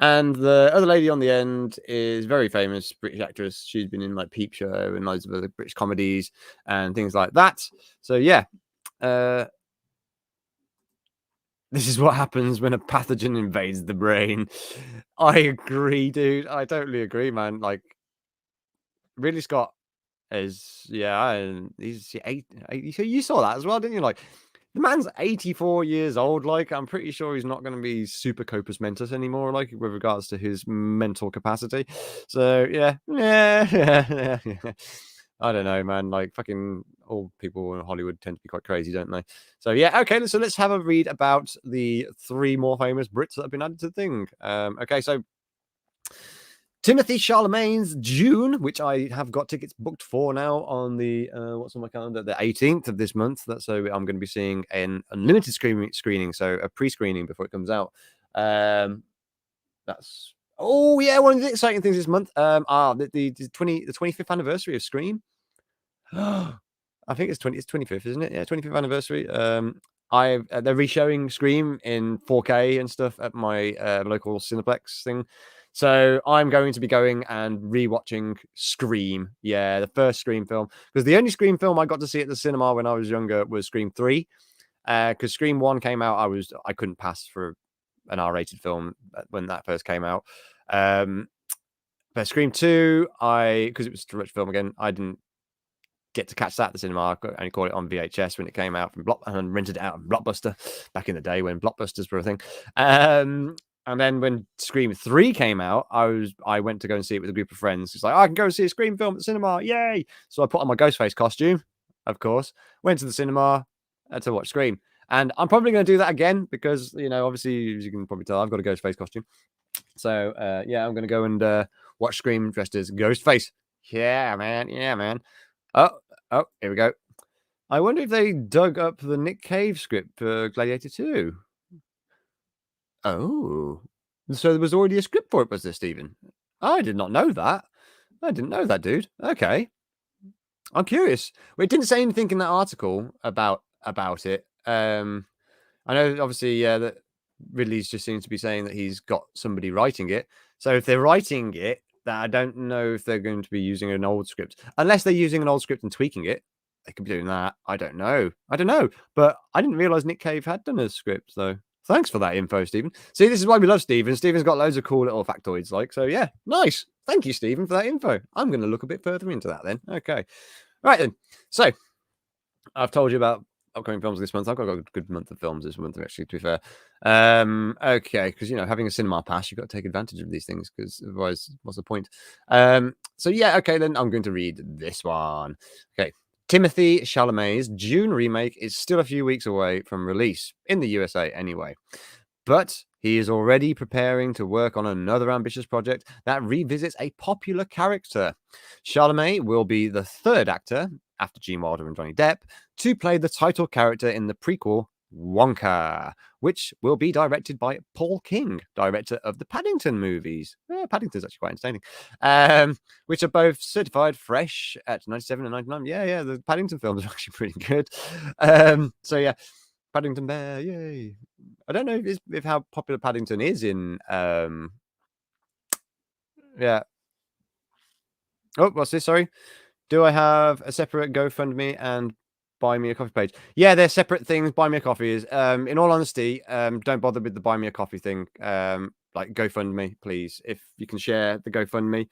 Speaker 1: And the other lady on the end is very famous British actress. She's been in like Peep Show and loads of other British comedies and things like that. So yeah, this is what happens when a pathogen invades the brain. I agree, dude. I totally agree, man. Like, Ridley Scott is, he's 80. So you saw that as well, didn't you? Like, the man's 84 years old. Like, I'm pretty sure he's not going to be super corpus mentis anymore, like, with regards to his mental capacity. So, yeah. I don't know, man. Like, fucking old people in Hollywood tend to be quite crazy, don't they? So, yeah. Okay, so let's have a read about the 3 more famous Brits that have been added to the thing. Okay, so Timothy Chalamet's June, which I have got tickets booked for now on the what's on my calendar, the 18th of this month. So I'm going to be seeing an unlimited screening, so a pre-screening before it comes out. That's one of the exciting things this month. The 25th anniversary of Scream. I think it's 25th, isn't it? Yeah, 25th anniversary. They're re-showing Scream in 4K and stuff at my local Cineplex thing. So I'm going to be going and rewatching Scream. Yeah, the first Scream film. Because the only Scream film I got to see at the cinema when I was younger was Scream 3. Because Scream 1 came out, I couldn't pass for an R-rated film when that first came out. But Scream 2, because it was a stretch film again, I didn't get to catch that at the cinema. I only caught it on VHS when it came out from and rented it out on Blockbuster back in the day when Blockbusters were a thing. And then when Scream 3 came out, I went to go and see it with a group of friends. It's like, I can go and see a Scream film at the cinema. Yay! So I put on my Ghostface costume, of course, went to the cinema to watch Scream. And I'm probably going to do that again because, obviously, as you can probably tell, I've got a Ghostface costume. So, I'm going to go and watch Scream dressed as Ghostface. Yeah, man. Oh, here we go. I wonder if they dug up the Nick Cave script for Gladiator 2. Oh, so there was already a script for it, was there, Stephen? I did not know that. I didn't know that, dude. Okay. I'm curious. Well, it didn't say anything in that article about it. I know, obviously, that Ridley's just seems to be saying that he's got somebody writing it. So if they're writing it, I don't know if they're going to be using an old script. Unless they're using an old script and tweaking it. They could be doing that. I don't know. But I didn't realize Nick Cave had done a script, though. Thanks for that info, Stephen. See, this is why we love Stephen. Stephen's got loads of cool little factoids, so yeah, nice. Thank you, Stephen, for that info. I'm going to look a bit further into that then. Okay. Right then. So, I've told you about upcoming films this month. I've got a good month of films this month, actually, to be fair. Okay, because, having a cinema pass, you've got to take advantage of these things, because otherwise, what's the point? So, yeah, okay, then I'm going to read this one. Okay. Timothy Chalamet's June remake is still a few weeks away from release, in the USA anyway. But he is already preparing to work on another ambitious project that revisits a popular character. Chalamet will be the third actor, after Gene Wilder and Johnny Depp, to play the title character in the prequel Wonka, which will be directed by Paul King, director of the Paddington movies. Paddington's actually quite entertaining. Which are both certified fresh at 97 and 99. Yeah, the Paddington films are actually pretty good. So yeah, Paddington Bear, yay. I don't know if how popular Paddington is in yeah. Oh, what's this? Sorry. Do I have a separate GoFundMe and Buy Me a Coffee page? Yeah, they're separate things. Buy Me a Coffee is. In all honesty, don't bother with the Buy Me a Coffee thing. Like GoFundMe, please. If you can share the GoFundMe,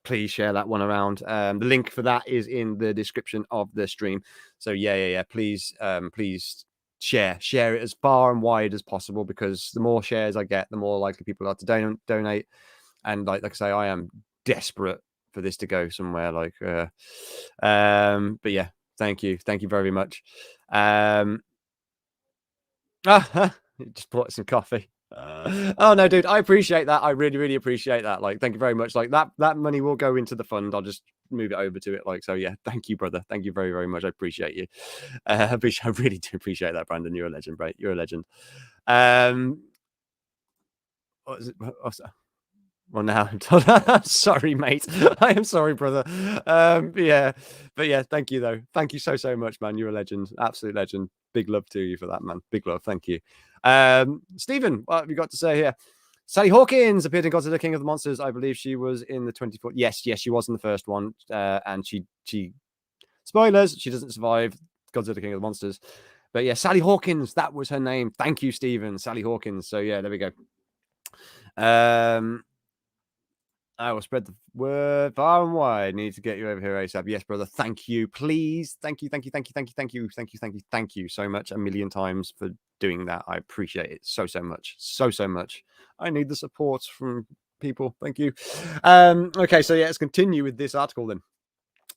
Speaker 1: please share that one around. The link for that is in the description of the stream. So yeah. Please, please share it as far and wide as possible, because the more shares I get, the more likely people are to donate. And like I say, I am desperate for this to go somewhere. Like, but yeah, thank you very much. Just bought some coffee. Oh no, dude, I appreciate that. I really appreciate that. Like, thank you very much. Like that money will go into the fund. I'll just move it over to it. Like, so yeah, thank you, brother. Thank you very much. I appreciate you. I really do appreciate that, Brandon. You're a legend, right? You're a legend. What is it? Well, now I'm sorry, mate. I am sorry, brother. But yeah. Thank you, though. Thank you so much, man. You're a legend, absolute legend. Big love to you for that, man. Big love. Thank you, Stephen. What have you got to say here? Sally Hawkins appeared in Godzilla King of the Monsters. I believe she was in the 24th. Yes, she was in the first one. And she spoilers, she doesn't survive Godzilla King of the Monsters. But yeah, Sally Hawkins, that was her name. Thank you, Stephen. Sally Hawkins. So yeah, there we go. I will spread the word far and wide. Need to get you over here ASAP. Yes, brother. Thank you. Please. Thank you so much. A million times for doing that. I appreciate it so much. So much. I need the support from people. Thank you. Okay, so yeah, let's continue with this article then.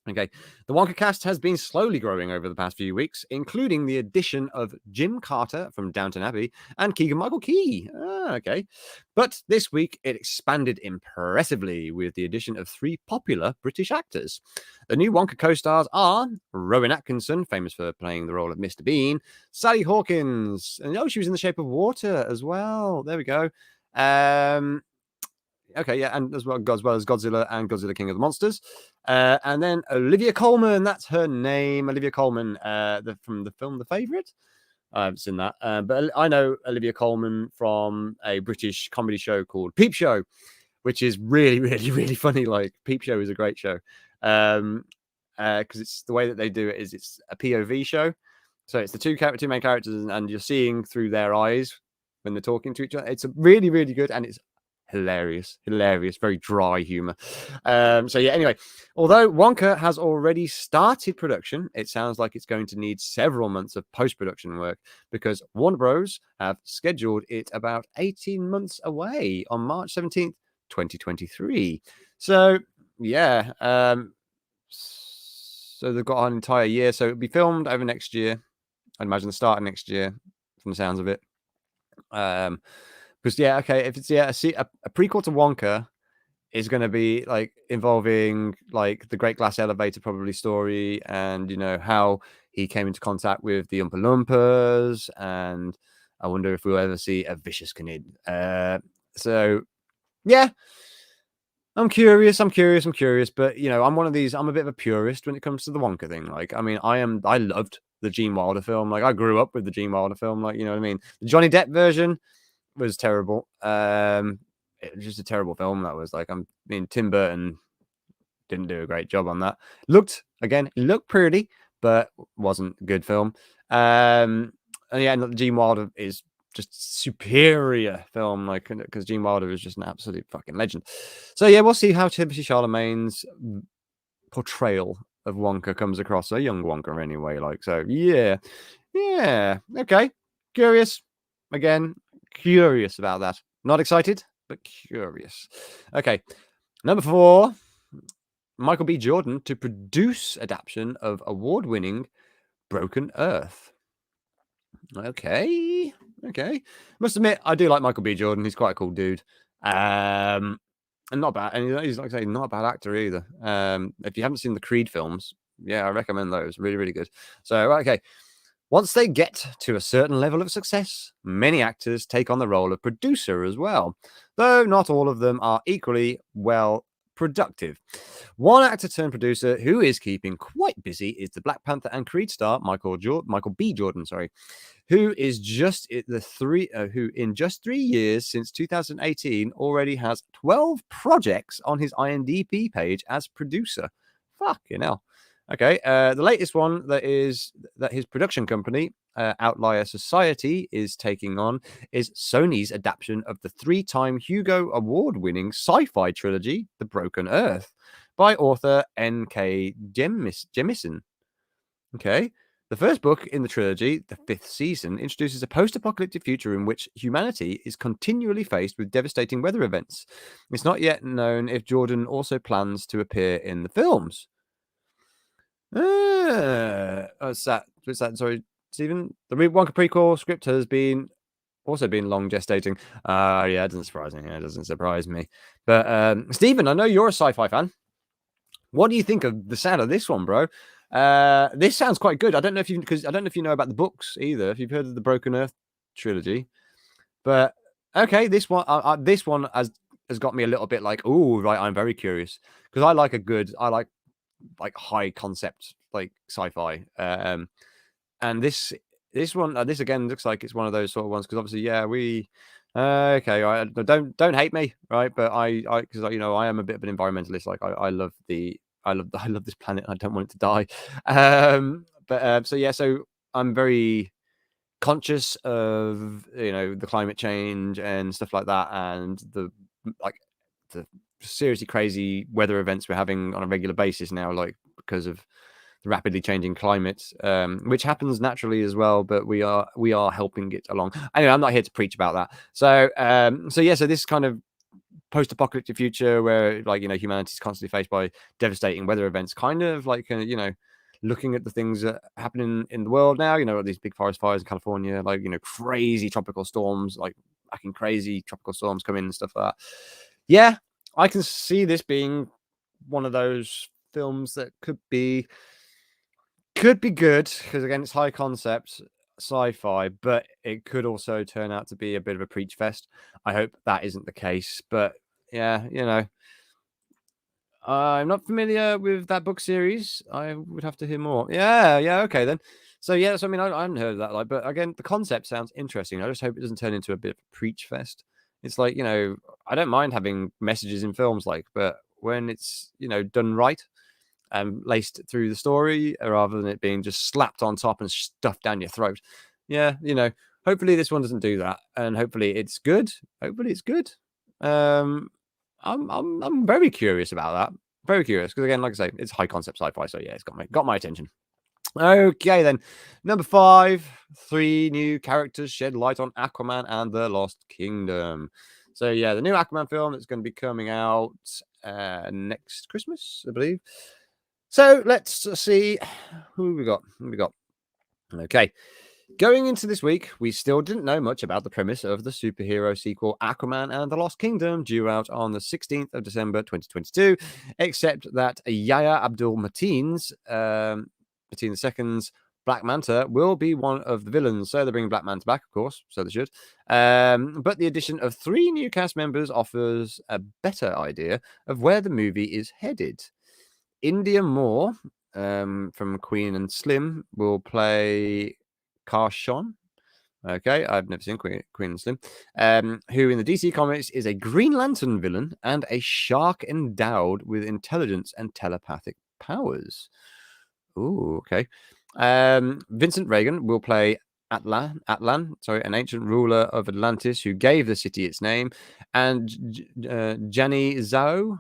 Speaker 1: Okay, the Wonka cast has been slowly growing over the past few weeks, including the addition of Jim Carter from Downton Abbey and Keegan-Michael Key. Okay. But this week, it expanded impressively with the addition of 3 popular British actors. The new Wonka co-stars are Rowan Atkinson, famous for playing the role of Mr. Bean, Sally Hawkins, and she was in The Shape of Water as well. There we go. Okay, yeah, and as well as Godzilla and Godzilla King of the Monsters. And then Olivia Colman, that's her name, Olivia Colman, from the film The Favourite. I haven't seen that, but I know Olivia Colman from a British comedy show called Peep Show, which is really funny. Like, Peep Show is a great show, because it's the way that they do it is it's a POV show, so it's the two main characters, and you're seeing through their eyes when they're talking to each other. It's really good, and it's hilarious, very dry humor. So yeah, anyway, although Wonka has already started production, it sounds like it's going to need several months of post-production work, because Warner Bros have scheduled it about 18 months away on March 17th, 2023. So yeah, so they've got an entire year, so it'll be filmed over next year. I'd imagine the start of next year from the sounds of it. Because yeah, okay, if it's a prequel to Wonka is going to be like involving like the Great Glass Elevator probably story, and how he came into contact with the Oompa Loompas, and I wonder if we'll ever see a vicious Kid. So yeah, I'm curious, but I'm one of these. I'm a bit of a purist when it comes to the Wonka thing. Like, I mean, I loved the Gene Wilder film. Like, I grew up with the Gene Wilder film. Like, you know what I mean? The Johnny Depp version was terrible. It was just a terrible film. That was like, Tim Burton didn't do a great job on that. Looked pretty, but wasn't a good film. And yeah, Gene Wilder is just superior film, like, because Gene Wilder is just an absolute fucking legend. So yeah, we'll see how Timothée Chalamet's portrayal of Wonka comes across. A young Wonka anyway. Like, so yeah, okay, curious about that. Not excited, but curious. Okay, number 4. Michael B. Jordan to produce adaptation of award-winning Broken Earth. Okay. Must admit, I do like Michael B. Jordan. He's quite a cool dude. And not bad. And he's, like I say, not a bad actor either. If you haven't seen the Creed films, yeah, I recommend those. Really, really good. So, okay. Once they get to a certain level of success, many actors take on the role of producer as well, though not all of them are equally well productive. One actor turned producer who is keeping quite busy is the Black Panther and Creed star Michael B. Jordan, who is who in just 3 years since 2018 already has 12 projects on his IMDb page as producer. Fucking hell. Okay, the latest one that his production company, Outlier Society, is taking on is Sony's adaptation of the 3-time Hugo Award-winning sci-fi trilogy, The Broken Earth, by author N.K. Jemisin. Okay, the first book in the trilogy, the 5th season, introduces a post-apocalyptic future in which humanity is continually faced with devastating weather events. It's not yet known if Jordan also plans to appear in the films. What's that? Sorry, Stephen. The Wonka prequel script has also been long gestating. Yeah, it doesn't surprise me. It doesn't surprise me. But Stephen, I know you're a sci-fi fan. What do you think of the sound of this one, bro? This sounds quite good. I don't know if you know about the books either. If you've heard of the Broken Earth trilogy, but okay, this one has got me a little bit like, oh, right. I'm very curious because I like high concept like sci-fi, and this one this again looks like it's one of those sort of ones because obviously okay, right, don't hate me, right? But I because I am a bit of an environmentalist. Like I love this planet. I don't want it to die. So I'm very conscious of the climate change and stuff like that, and the seriously crazy weather events we're having on a regular basis now, like because of the rapidly changing climate, which happens naturally as well, but we are helping it along. Anyway, I'm not here to preach about that. So this kind of post-apocalyptic future where humanity's constantly faced by devastating weather events, kind of like looking at the things that are happening in the world now, these big forest fires in California, crazy tropical storms, crazy tropical storms come in and stuff like that. Yeah, I can see this being one of those films that could be good because again, it's high concept sci-fi, but it could also turn out to be a bit of a preach fest. I hope that isn't the case, but yeah, I'm not familiar with that book series. I would have to hear more. Yeah, okay then. So yeah, so I mean, I haven't heard of that, but again, the concept sounds interesting. I just hope it doesn't turn into a bit of a preach fest. It's like I don't mind having messages in films, but when it's done right and laced through the story, rather than it being just slapped on top and stuffed down your throat. Yeah, hopefully this one doesn't do that, and hopefully it's good. I'm very curious about that. Very curious because again, like I say, it's high concept sci-fi. So yeah, it's got my attention. Okay, then number 5, 3 new characters shed light on Aquaman and the Lost Kingdom. So yeah, the new Aquaman film that's going to be coming out next Christmas, I believe. So let's see who we got. Okay. Going into this week, we still didn't know much about the premise of the superhero sequel Aquaman and the Lost Kingdom, due out on the 16th of December 2022, except that Yahya Abdul-Mateen's II's Black Manta will be one of the villains. So they're bringing Black Manta back, of course, so they should. But the addition of 3 new cast members offers a better idea of where the movie is headed. India Moore from Queen and Slim will play Karshon. Okay, I've never seen Queen and Slim. Who in the DC comics is a Green Lantern villain and a shark endowed with intelligence and telepathic powers. Ooh, okay. Vincent Reagan will play Atlan, an ancient ruler of Atlantis who gave the city its name, and Jani Zhao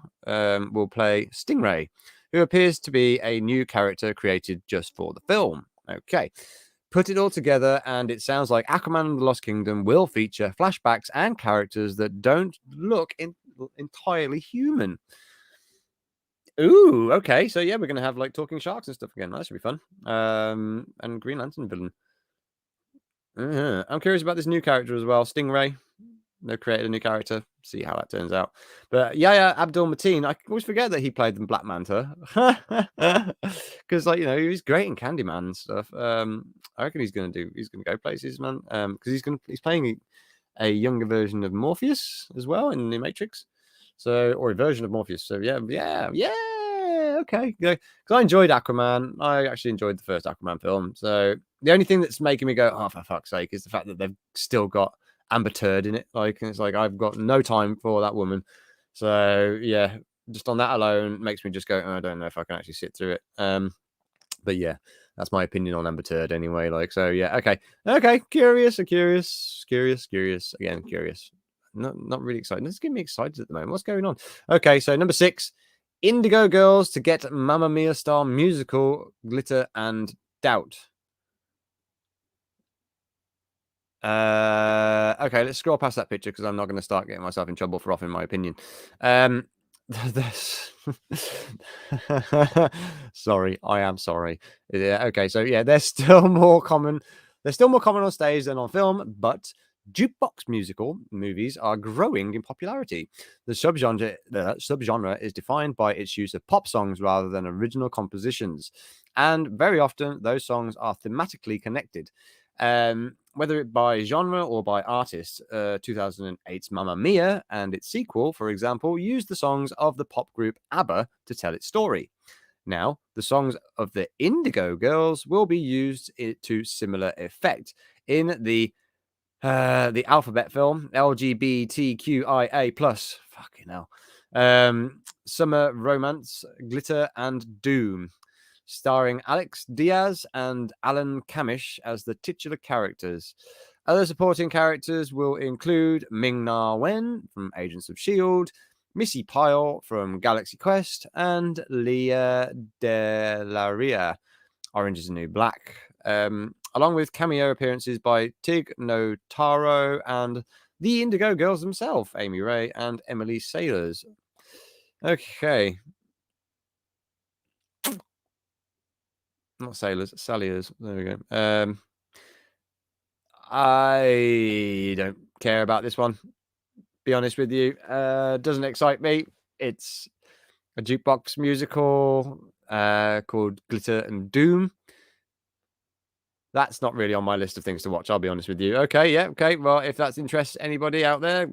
Speaker 1: will play Stingray, who appears to be a new character created just for the film. Okay. Put it all together, and it sounds like Aquaman and the Lost Kingdom will feature flashbacks and characters that don't look entirely human. Ooh, okay. So yeah, we're gonna have like talking sharks and stuff again. That should be fun. And Green Lantern villain. I'm curious about this new character as well, Stingray. They've created a new character. See how that turns out. But yeah, Abdul Mateen. I always forget that he played the Black Manta, because like he was great in Candyman and stuff. I reckon he's gonna go places, man. Because he's playing a younger version of Morpheus as well in the Matrix. So, or a version of Morpheus. So yeah. Okay, because I enjoyed Aquaman. I actually enjoyed the first Aquaman film. So the only thing that's making me go, oh, for fuck's sake, is the fact that they've still got Amber Turd in it. Like, and it's like I've got no time for that woman. So yeah, just on that alone makes me just go, oh, I don't know if I can actually sit through it. But yeah, that's my opinion on Amber Turd anyway. Like, so yeah, okay, curious. Again, curious. Not really excited. Let's get me excited at the moment. What's going on? Okay, so number 6, Indigo Girls to get Mamma Mia style musical Glitter and Doubt. Okay, let's scroll past that picture because I'm not going to start getting myself in trouble for offering my opinion. Sorry, I am sorry. Yeah, okay, so yeah, they're still more common. They're still more common on stage than on film, but jukebox musical movies are growing in popularity. The subgenre is defined by its use of pop songs rather than original compositions, and very often those songs are thematically connected. Whether it by genre or by artist, 2008's Mamma Mia and its sequel, for example, used the songs of the pop group ABBA to tell its story. Now, the songs of the Indigo Girls will be used to similar effect in the alphabet film LGBTQIA+. Fucking hell. Summer Romance, Glitter and Doom, starring Alex Diaz and Alan Kamish as the titular characters. Other supporting characters will include Ming-Na Wen from Agents of S.H.I.E.L.D., Missy Pyle from Galaxy Quest, and Leah Delaria, Orange is the New Black, along with cameo appearances by Tig Notaro and the Indigo Girls themselves, Amy Ray and Emily Sailors. Okay. Not Sailors, Saliers. There we go. I don't care about this one. Be honest with you. Doesn't excite me. It's a jukebox musical called Glitter and Doom. That's not really on my list of things to watch, I'll be honest with you. Okay, yeah, okay. Well, if that interests anybody out there,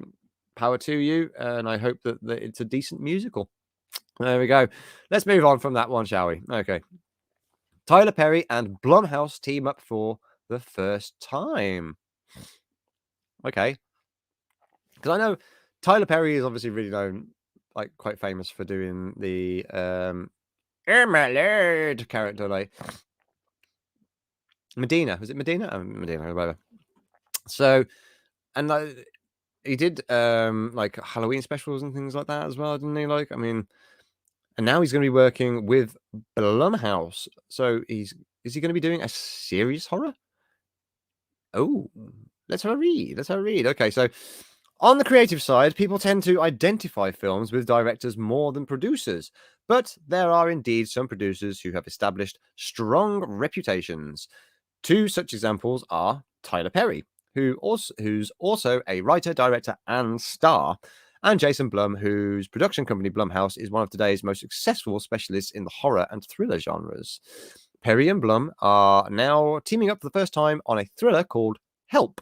Speaker 1: power to you. And I hope that it's a decent musical. There we go. Let's move on from that one, shall we? Okay. Tyler Perry and Blumhouse team up for the first time. Okay. Because I know Tyler Perry is obviously really known, like quite famous for doing the oh my lord character, like Medina. Was it Medina? Medina, whatever. So, and he did like Halloween specials and things like that as well, didn't he? Like, I mean, and now he's going to be working with Blumhouse. So is he going to be doing a serious horror? Oh, let's have a read. Okay, so on the creative side, people tend to identify films with directors more than producers, but there are indeed some producers who have established strong reputations. Two such examples are Tyler Perry, who's also a writer, director, and star, and Jason Blum, whose production company Blumhouse is one of today's most successful specialists in the horror and thriller genres. Perry and Blum are now teaming up for the first time on a thriller called Help,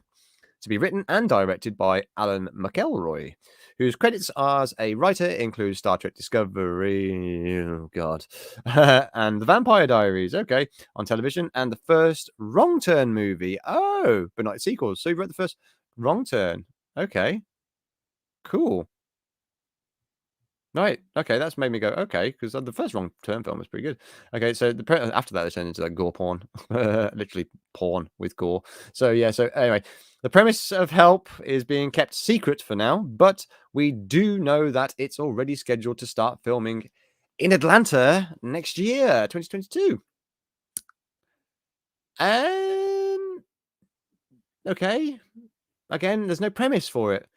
Speaker 1: to be written and directed by Alan McElroy, whose credits as a writer include Star Trek Discovery, oh God, and The Vampire Diaries, okay, on television, and the first Wrong Turn movie, oh, but not sequels. So he wrote the first Wrong Turn, okay, cool. Right. Okay, that's made me go okay because the first Wrong Turn film was pretty good. Okay, so after that they turned into like gore porn, literally porn with gore. So yeah. So anyway, the premise of Help is being kept secret for now, but we do know that it's already scheduled to start filming in Atlanta next year, 2022. Okay. Again, there's no premise for it.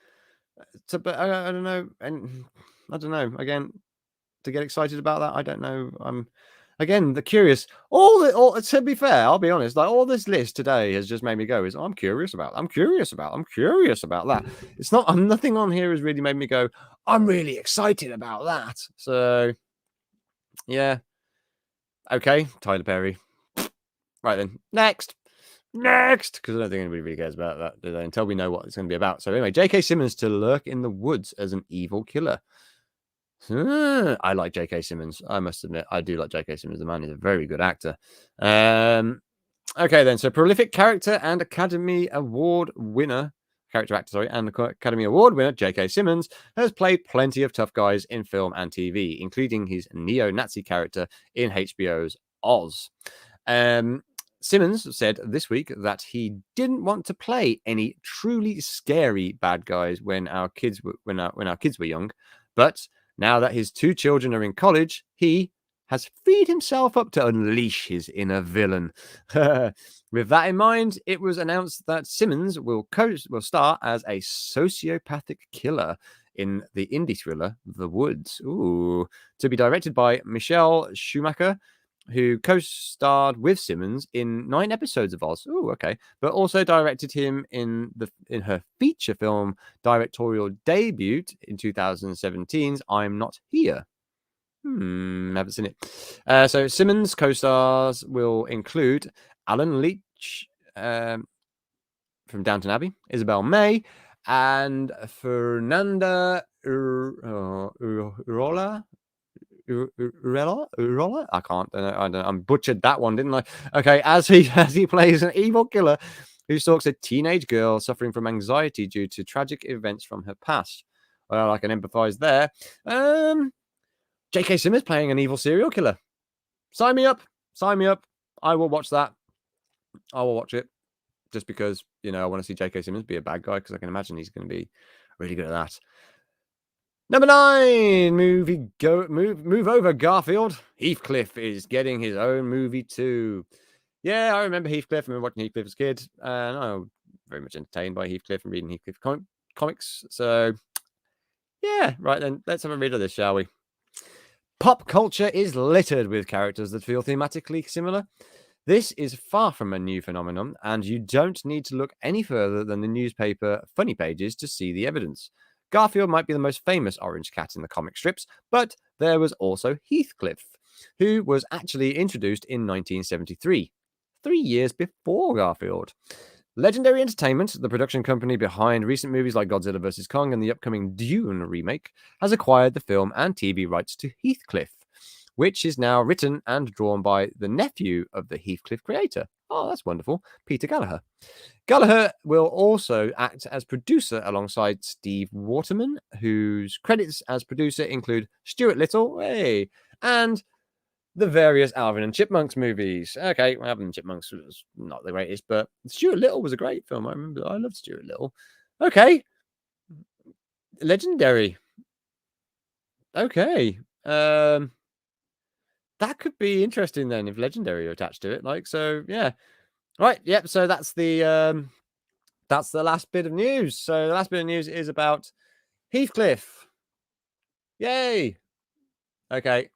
Speaker 1: So, but I don't know, and I don't know. Again, to get excited about that. I don't know. I'm again the curious. All to be fair, I'll be honest. Like all this list today has just made me go. I'm curious about. I'm curious about that. It's not. Nothing on here has really made me go. I'm really excited about that. So yeah. Okay, Tyler Perry. Right then, next, because I don't think anybody really cares about that, do they? Until we know what it's going to be about. So anyway, J.K. Simmons to lurk in the woods as an evil killer. I like J.K. Simmons. I must admit, I do like J.K. Simmons. The man is a very good actor. Okay then, so prolific character and Academy Award winner. And Academy Award winner J.K. Simmons has played plenty of tough guys in film and TV, including his neo-Nazi character in HBO's Oz. Simmons said this week that he didn't want to play any truly scary bad guys when our kids were young, but now that his 2 children are in college, he has freed himself up to unleash his inner villain. With that in mind, it was announced that Simmons will star as a sociopathic killer in the indie thriller The Woods. Ooh, to be directed by Michelle Schumacher, who co-starred with Simmons in 9 episodes of Oz. Ooh, okay. But also directed him in her feature film directorial debut in 2017's I'm Not Here. Haven't seen it. So Simmons co-stars will include Alan Leach from Downton Abbey, Isabel May, and Fernanda Urola. I can't. I butchered that one, didn't I? Okay, as he plays an evil killer who stalks a teenage girl suffering from anxiety due to tragic events from her past. Well, I can empathise there. J.K. Simmons playing an evil serial killer. Sign me up. I will watch that. I will watch it just because I want to see J.K. Simmons be a bad guy because I can imagine he's going to be really good at that. Number 9, move over, Garfield. Heathcliff is getting his own movie too. Yeah, I remember Heathcliff. I remember watching Heathcliff as a kid, and I was very much entertained by Heathcliff and reading Heathcliff comics. So, yeah, right then, let's have a read of this, shall we? Pop culture is littered with characters that feel thematically similar. This is far from a new phenomenon, and you don't need to look any further than the newspaper funny pages to see the evidence. Garfield might be the most famous orange cat in the comic strips, but there was also Heathcliff, who was actually introduced in 1973, 3 years before Garfield. Legendary Entertainment, the production company behind recent movies like Godzilla vs. Kong and the upcoming Dune remake, has acquired the film and TV rights to Heathcliff, which is now written and drawn by the nephew of the Heathcliff creator. Oh, that's wonderful. Peter Gallagher. Gallagher will also act as producer alongside Steve Waterman, whose credits as producer include Stuart Little, and the various Alvin and Chipmunks movies. Okay, Alvin and Chipmunks was not the greatest, but Stuart Little was a great film. I remember I loved Stuart Little. Okay. Legendary. Okay. That could be interesting then if Legendary are attached to it. Yeah. Right, yep, so that's the last bit of news. So the last bit of news is about Heathcliff. Yay. Okay.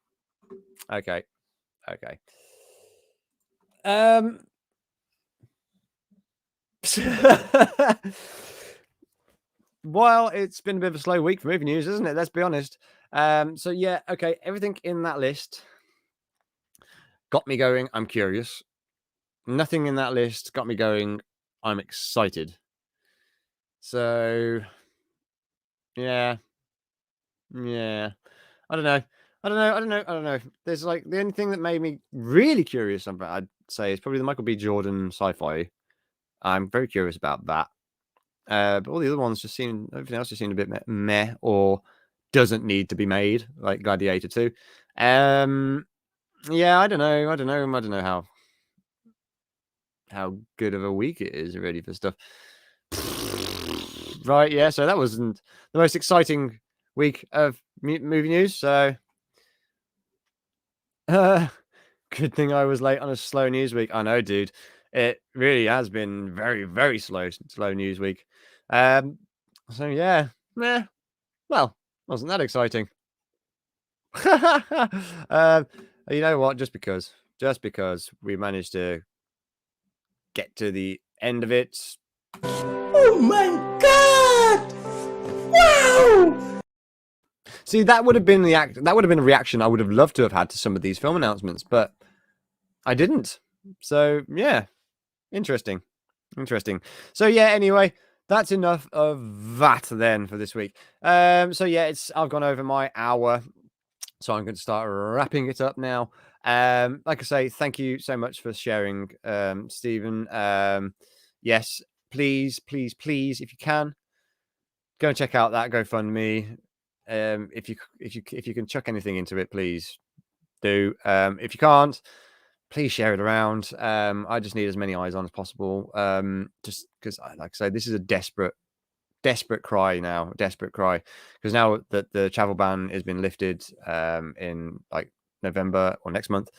Speaker 1: Well, it's been a bit of a slow week for movie news, isn't it? Let's be honest. So yeah, okay, everything in that list got me going. I'm curious. Nothing in that list got me going. I'm excited. So yeah. I don't know. There's like the only thing that made me really curious about, I'd say, is probably the Michael B. Jordan sci-fi. I'm very curious about that. But all the other ones everything else just seemed a bit meh or doesn't need to be made, like Gladiator 2. Yeah, I don't know how good of a week it is really for stuff. Right, yeah, so that wasn't the most exciting week of movie news, so good thing I was late on a slow news week. I know, dude. It really has been very, very slow news week. So yeah, well, wasn't that exciting. You know what? Just because we managed to get to the end of it.
Speaker 2: Oh my god! Wow!
Speaker 1: See, that would have been that would have been a reaction I would have loved to have had to some of these film announcements, but I didn't. So yeah, interesting. So yeah, anyway, that's enough of that then for this week. So yeah, I've gone over my hour, so I'm going to start wrapping it up now. Like I say, thank you so much for sharing, Stephen. Yes, please, if you can, go and check out that GoFundMe. If you can chuck anything into it, please do. If you can't, please share it around. I just need as many eyes on as possible. Just because, like I say, this is a desperate cry now. Desperate cry because now that the travel ban has been lifted in like November or next month,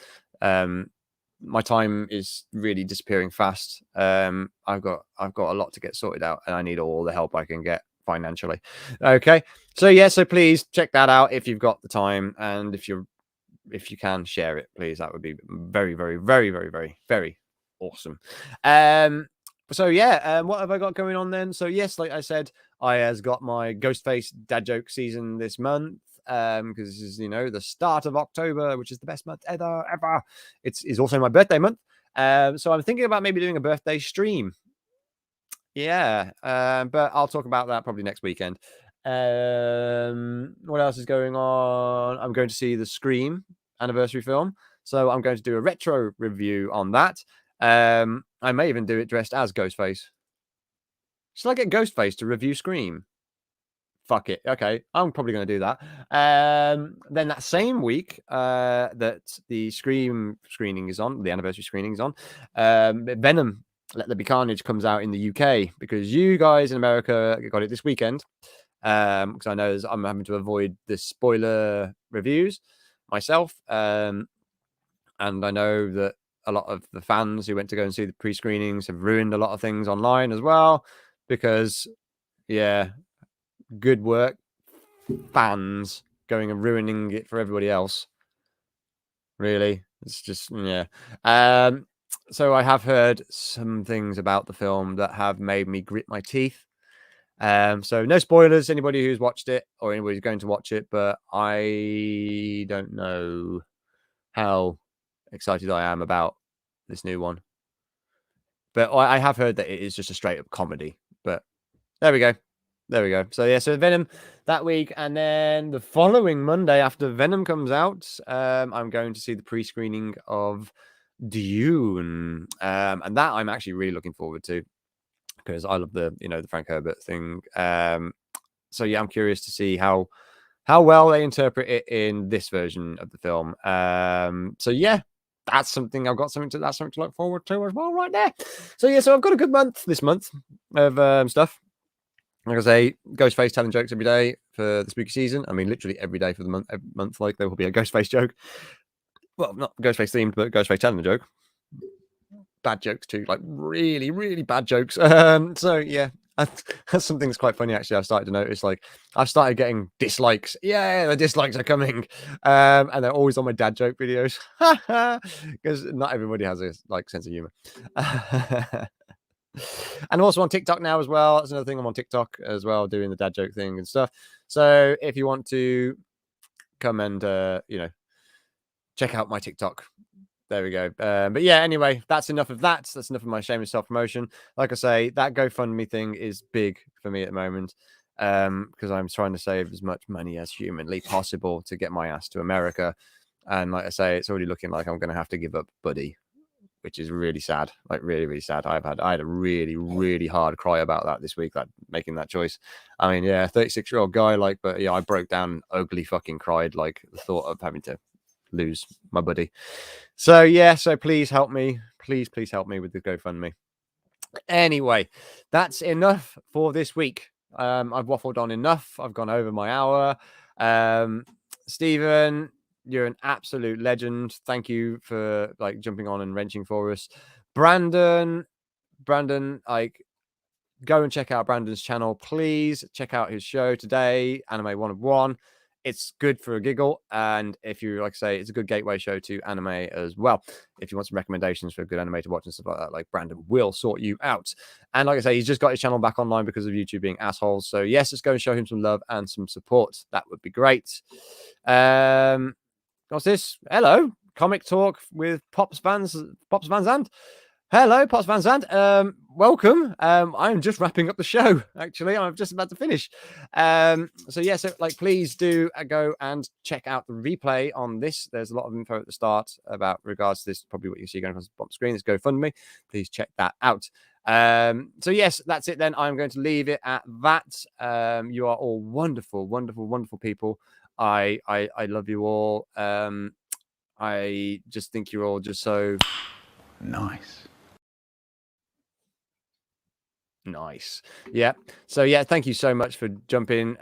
Speaker 1: my time is really disappearing fast. I've got a lot to get sorted out, and I need all the help I can get financially. Okay, so yeah, so please check that out if you've got the time, and if you can share it, please, that would be very, very, very, very, very, very awesome. So yeah, what have I got going on then? So yes, like I said, I has got my Ghostface dad joke season this month. Because this is, the start of October, which is the best month ever. It's also my birthday month. So I'm thinking about maybe doing a birthday stream. Yeah, but I'll talk about that probably next weekend. What else is going on? I'm going to see the Scream anniversary film, so I'm going to do a retro review on that. I may even do it dressed as Ghostface. Shall I get Ghostface to review Scream? Fuck it. Okay, I'm probably going to do that. Then that same week that the Scream screening is on, the anniversary screening is on, Venom Let There Be Carnage comes out in the UK because you guys in America got it this weekend. Because I know I'm having to avoid the spoiler reviews myself. And I know that a lot of the fans who went to go and see the pre-screenings have ruined a lot of things online as well. Because, yeah, good work, fans going and ruining it for everybody else. Really, it's just, yeah. So I have heard some things about the film that have made me grit my teeth. So no spoilers, anybody who's watched it or anybody who's going to watch it, but I don't know how excited I am about this new one. But I have heard that it is just a straight up comedy. But there we go. So yeah, so Venom that week, and then the following Monday after Venom comes out, I'm going to see the pre-screening of Dune, and that I'm actually really looking forward to because I love the the Frank Herbert thing. So yeah, I'm curious to see how well they interpret it in this version of the film. So yeah, that's something to look forward to as well, right there. So yeah, so I've got a good month this month of stuff. Like I say, Ghostface telling jokes every day for the spooky season. I mean, literally every day for the month. Every month, like there will be a Ghostface joke. Well, not Ghostface themed, but Ghostface telling a joke. Bad jokes too, like really, really bad jokes. So yeah, that's something that's quite funny actually. I've started to notice, like I've started getting dislikes. Yeah, the dislikes are coming, and they're always on my dad joke videos because not everybody has a sense of humor. And also on TikTok now as well. That's another thing. I'm on TikTok as well, doing the dad joke thing and stuff. So if you want to come and check out my TikTok, there we go. But yeah, anyway, that's enough of that. That's enough of my shameless self-promotion. Like I say, that GoFundMe thing is big for me at the moment because I'm trying to save as much money as humanly possible to get my ass to America. And like I say, it's already looking like I'm going to have to give up Buddy, which is really sad, like really, really sad. I had a really, really hard cry about that this week, like making that choice. I mean, yeah, 36-year-old guy, but yeah, I broke down, ugly fucking cried, like the thought of having to lose my buddy. So yeah, so please help me. Please help me with the GoFundMe. Anyway, that's enough for this week. I've waffled on enough. I've gone over my hour. Stephen, you're an absolute legend. Thank you for jumping on and wrenching for us. Brandon, go and check out Brandon's channel, please. Check out his show today, Anime 101. it's good for a giggle. And if you like I say, it's a good gateway show to anime as well. If you want some recommendations for a good anime to watch and stuff like that, like Brandon will sort you out. And like I say, he's just got his channel back online because of YouTube being assholes. So yes, let's go and show him some love and some support. That would be great. What's this? Hello, comic talk with Pops Van Zandt. Hello, Pops Van Zandt. Welcome. I'm just wrapping up the show. Actually, I'm just about to finish. So yeah, so like, please do go and check out the replay on this. There's a lot of info at the start about regards to this. Probably what you see going across the bottom screen is GoFundMe. Please check that out. So yes, that's it. Then I'm going to leave it at that. You are all wonderful, wonderful, wonderful people. I love you all. I just think you're all just so
Speaker 2: Nice.
Speaker 1: nice. Yeah. So yeah, thank you so much for jumping.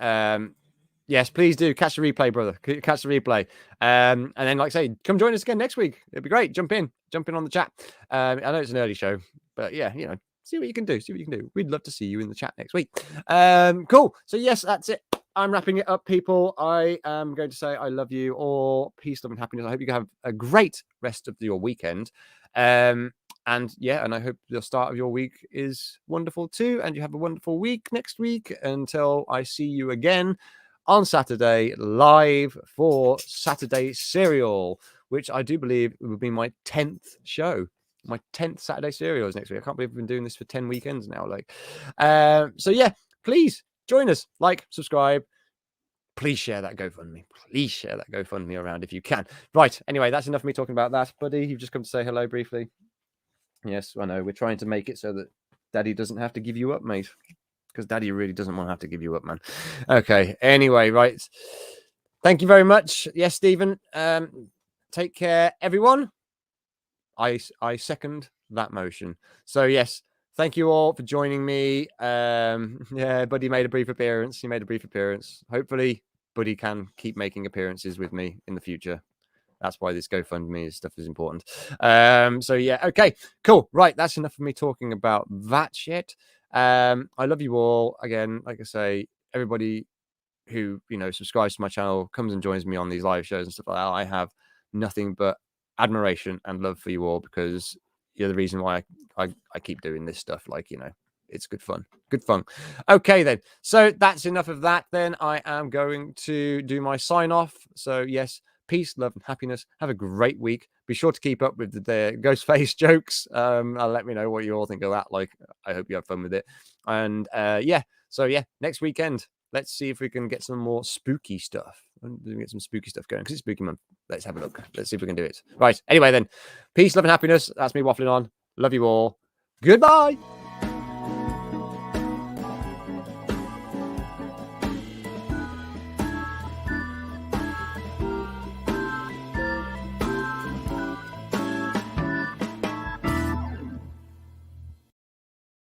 Speaker 1: Yes, please do catch the replay, brother. Catch the replay. And then, like I say, come join us again next week. It'd be great. Jump in on the chat. I know it's an early show, but yeah, you know, see what you can do. See what you can do. We'd love to see you in the chat next week. Cool. So yes, that's it. I'm wrapping it up, people. I am going to say I love you all. Peace, love, and happiness. I hope you have a great rest of your weekend. And yeah, and I hope the start of your week is wonderful too. And you have a wonderful week next week until I see you again on Saturday live for Saturday Serial, which I do believe will be my 10th show. My 10th Saturday Serial is next week. I can't believe we've been doing this for 10 weekends now. Like, so yeah, please join us, like, subscribe. Please share that GoFundMe. Please share that GoFundMe around if you can. Right. Anyway, that's enough of me talking about that. Buddy, you've just come to say hello briefly. Yes, I know. We're trying to make it so that Daddy doesn't have to give you up, mate. Because Daddy really doesn't want to have to give you up, man. Okay. Anyway, right. Thank you very much. Yes, Stephen. Take care, everyone. I second that motion. So yes, thank you all for joining me. Yeah, Buddy made a brief appearance. He made a brief appearance. Hopefully, Buddy can keep making appearances with me in the future. That's why this GoFundMe stuff is important. So yeah, okay, cool. Right, that's enough of me talking about that shit. I love you all. Again, like I say, everybody who, you know, subscribes to my channel, comes and joins me on these live shows and stuff like that. I have nothing but admiration and love for you all, because you're the reason why I keep doing this stuff. Like, you know, it's good fun. Good fun. Okay, then. So that's enough of that. Then I am going to do my sign off. So yes, peace, love, and happiness. Have a great week. Be sure to keep up with the Ghostface jokes. I'll let me know what you all think of that. Like, I hope you have fun with it. And yeah, so yeah, next weekend, let's see if we can get some more spooky stuff. We can get some spooky stuff going because it's spooky month. Let's have a look. Let's see if we can do it. Right. Anyway, then, peace, love, and happiness. That's me waffling on. Love you all. Goodbye.